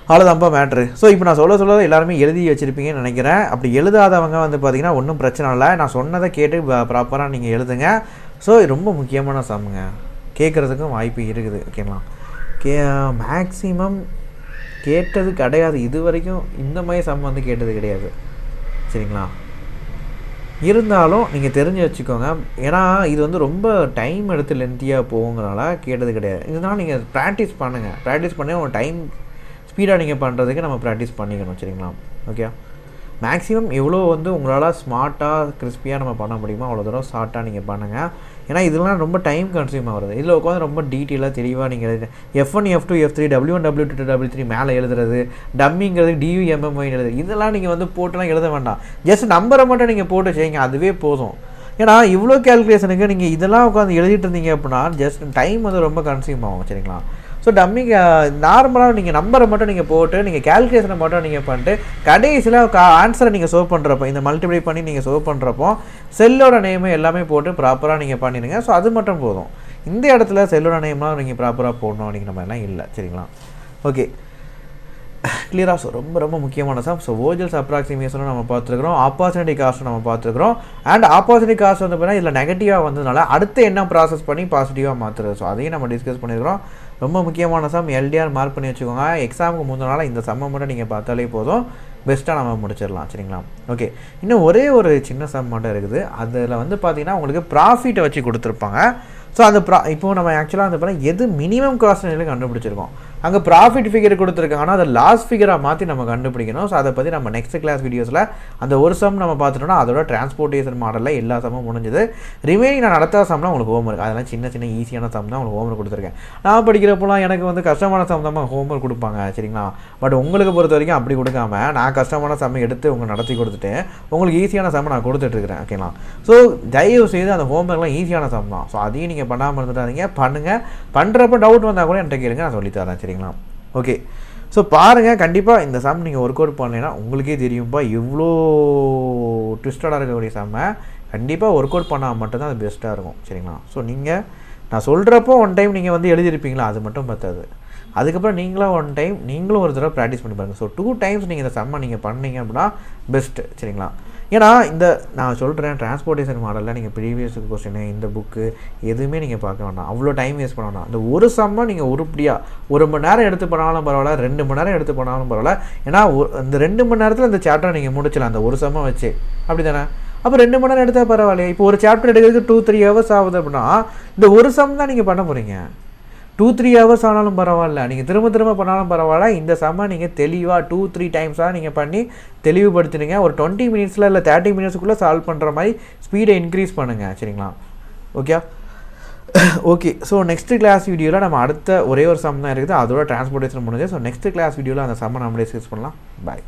அவ்வளோதான்ப்பா மேட்ரு. ஸோ இப்போ நான் சொல்ல எல்லாருமே எழுதி வச்சுருப்பீங்கன்னு நினைக்கிறேன். அப்படி எழுதாதவங்க வந்து பார்த்தீங்கன்னா ஒன்றும் பிரச்சனை இல்லை, நான் சொன்னதை கேட்டு ப்ராப்பராக நீங்கள் எழுதுங்க. ஸோ ரொம்ப முக்கியமான சம்முங்க, கேட்குறதுக்கும் வாய்ப்பு இருக்குது ஓகேங்களா. மேக்ஸிமம் கேட்டது கிடையாது, இது வரைக்கும் இந்த மாதிரி சம் வந்து கேட்டது கிடையாது சரிங்களா. இருந்தாலும் நீங்கள் தெரிஞ்சு வச்சுக்கோங்க, ஏன்னா இது வந்து ரொம்ப டைம் எடுத்து லென்த்தியாக போகுங்கிறனால கேட்டது கிடையாது. இதனால் நீங்கள் ப்ராக்டிஸ் பண்ணுங்கள். ப்ராக்டிஸ் பண்ணி உங்கள் டைம் ஸ்பீடாக நீங்கள் பண்ணுறதுக்கு நம்ம ப்ராக்டிஸ் பண்ணிக்கணும் சரிங்களா. ஓகே, மேக்ஸிமம் எவ்வளோ வந்து உங்களால் ஸ்மார்ட்டாக கிறிஸ்பியாக நம்ம பண்ண முடியுமோ அவ்வளோ தூரம் ஷார்ட்டாக நீங்கள் பண்ணுங்கள். ஏன்னா இதெல்லாம் ரொம்ப டைம் கன்சியூம் ஆகுது. இதில் உட்காந்து ரொம்ப டீட்டெயிலாக தெளிவாக நீங்கள் F1, F2, F3, W1, W2, W3 மேலே எழுதுறது, டம்மிங்கிறது DUMMY எழுதுறது, இதெல்லாம் நீங்கள் வந்து போட்டுலாம் எழுத வேண்டாம். ஜஸ்ட் நம்பரை மட்டும் நீங்கள் போட்டு செய்யுங்க, அதுவே போதும். ஏன்னா இவ்வளோ கேல்குலேஷனுக்கு நீங்கள் இதெல்லாம் உட்காந்து எழுதிட்டு இருந்தீங்க அப்படின்னா ஜஸ்ட் டைம் வந்து ரொம்ப கன்சியூம் ஆகும் சரிங்களா. ஸோ டம்மிங்க நார்மலாக நீங்கள் நம்பரை மட்டும் நீங்கள் போட்டு நீங்கள் கேல்குலேஷனை மட்டும் நீங்கள் பண்ணிட்டு கடைசியில் ஆன்சரை நீங்கள் சர்வ் பண்ணுறப்போ இந்த மல்டிப்ளை பண்ணி நீங்கள் சர்வ் பண்ணுறப்போ செல்லோட நேமு எல்லாமே போட்டு ப்ராப்பராக நீங்கள் பண்ணிடுங்க. ஸோ அது மட்டும் போதும். இந்த இடத்துல செல்லோட நேம்லாம் நீங்கள் ப்ராப்பராக போடணும் அப்படிங்கிற மாதிரிலாம் இல்லை சரிங்களா. ஓகே, கிளியராக. ஸோ ரொம்ப முக்கியமான சம். ஸோ வோஜல்ஸ் அப்ராக்சிமேஷனும் நம்ம பார்த்துருக்குறோம், ஆப்பர்ச்சுனிட்டி காஸ்ட்டும் நம்ம பார்த்துருக்குறோம். அண்ட் ஆப்பர்ச்சுனிட்டி காஸ்ட் வந்து பார்த்தீங்கன்னா இதில் நெகட்டிவாக வந்ததுனால அடுத்து என்ன ப்ராசஸ் பண்ணி பாசிட்டிவாக மாற்றுறது, ஸோ அதையும் நம்ம டிஸ்கஸ் பண்ணியிருக்கிறோம். ரொம்ப முக்கியமான சம், LDR மார்க் பண்ணி வச்சுக்கோங்க. எக்ஸாமுக்கு முந்தினால இந்த சம்மை மட்டும் நீங்கள் பார்த்தாலே போதும், பெஸ்ட்டாக நம்ம முடிச்சிடலாம் சரிங்களா. ஓகே, இன்னும் ஒரே ஒரு சின்ன சம் மட்டும் இருக்குது. அதில் வந்து பார்த்தீங்கன்னா உங்களுக்கு ப்ராஃபிட்டை வச்சு கொடுத்துருப்பாங்க. ஸோ அந்த இப்போ நம்ம ஆக்சுவலாக வந்து பார்த்தீங்கன்னா எது மினிமம் காஸ்ட் கண்டுபிடிச்சிருக்கோம். அங்கே ப்ராஃபிட் ஃபிகர் கொடுத்துருக்காங்க, ஆனால் அதை லாஸ் ஃபிகராக மாற்றி நம்ம கண்டுபிடிக்கணும். ஸோ அதை பற்றி நம்ம நெக்ஸ்ட் கிளாஸ் வீடியோஸில் அந்த ஒரு சம் நம்ம பார்த்துட்டோம்னா அதோட டிரான்ஸ்போர்ட்டேஷன் மாடலில் எல்லா சம்மும் முடிஞ்சது. ரிமைனிங் நான் நடத்தாத சம்லாம் உங்களுக்கு ஹோம்ஒர்க், அதெல்லாம் சின்ன சின்ன ஈஸியான சம் தான் உங்களுக்கு ஹோம்ஒர்க் கொடுத்துருக்கேன். நான் படிக்கிறப்போலாம் எனக்கு வந்து கஷ்டமான சம் தான் ஹோம்ஒர்க் கொடுப்பாங்க சரிங்களா. பட் உங்களுக்கு பொறுத்த வரைக்கும் அப்படி கொடுக்காம நான் கஷ்டமான சம் எடுத்து உங்களுக்கு நடத்தி கொடுத்துட்டு உங்களுக்கு ஈஸியான சம் நான் கொடுத்துட்ருக்கிறேன் ஓகேங்களா. ஸோ தயவு செய்து அந்த ஹோம்ஒர்க்லாம் ஈஸியான சம் தான். ஸோ அதையும் நீங்கள் பண்ணாமல் இருந்துட்டாதீங்க, பண்ணுங்கள். பண்ணுறப்ப டவுட் வந்தால் கூட என்கிட்ட கேளுங்க, நான் சொல்லித்தரேன் சரிங்களா. ஓகே, ஸோ பாருங்கள், கண்டிப்பாக இந்த சம் நீங்கள் ஒர்க் அவுட் பண்ணலைன்னா உங்களுக்கே தெரியும்ப்பா எவ்வளோ ட்விஸ்டடாக இருக்கக்கூடிய சம்மை கண்டிப்பாக ஒர்க் அவுட் பண்ணால் மட்டும்தான் அது பெஸ்ட்டாக இருக்கும் சரிங்களா. ஸோ நீங்கள் நான் சொல்கிறப்போ ஒன் டைம் நீங்கள் வந்து எழுதியிருப்பீங்களா, அது மட்டும் பத்தாது. அதுக்கப்புறம் நீங்களும் ஒன் டைம் நீங்களும் ஒரு தடவை ப்ராக்டிஸ் பண்ணி பாருங்கள். ஸோ 2 டைம்ஸ் நீங்கள் இந்த சம்மை நீங்கள் பண்ணீங்க அப்படின்னா பெஸ்ட்டு சரிங்களா. ஏன்னா இந்த நான் சொல்கிறேன் டிரான்ஸ்போர்ட்டேஷன் மாடலில் நீங்கள் ப்ரீவியஸ் கொஸ்டின் இந்த புக்கு எதுவுமே நீங்கள் பார்க்க வேண்டாம், அவ்வளோ டைம் வேஸ்ட் பண்ண வேண்டாம். இந்த ஒரு சம்மை நீங்கள் உருப்படியாக 1 மணி நேரம் எடுத்து பண்ணாலும் பரவாயில்ல, 2 மணி நேரம் எடுத்து பண்ணாலும் பரவாயில்ல. ஏன்னா இந்த 2 மணி நேரத்தில் இந்த சாப்டரை நீங்கள் முடிச்சலாம் அந்த ஒரு சம்மை வச்சு, அப்படி தானே. அப்போ 2 மணி நேரம் எடுத்தால் பரவாயில்லையே. இப்போ ஒரு சாப்டர் எடுக்கிறதுக்கு 2-3 ஹவர்ஸ் ஆகுது அப்படின்னா இந்த ஒரு சம் தான் நீங்கள் பண்ண போகிறீங்க. 2-3 ஹவர்ஸ் ஆனாலும் பரவாயில்ல, நீங்கள் திரும்ப திரும்ப பண்ணாலும் பரவாயில்ல. இந்த சம்மை நீங்கள் தெளிவாக 2-3 டைம்ஸாக நீங்கள் பண்ணி தெளிவுபடுத்தினீங்க. ஒரு 20 மினிட்ஸில் இல்லை 30 மினிட்ஸுக்குள்ளே சால்வ் பண்ணுற மாதிரி ஸ்பீடை இன்க்ரீஸ் பண்ணுங்கள் சரிங்களா. Okay okay. So next class வீடியோவில் நம்ம அடுத்த ஒரே ஒரு சம் தான் இருக்குது, அதோட டிரான்ஸ்போர்ட்டேஷன் முடிஞ்சு. ஸோ நெக்ஸ்ட் கிளாஸ் வீடியோவில் அந்த சம்மை நம்மளே டிஸ்கஸ் பண்ணலாம். பாய்.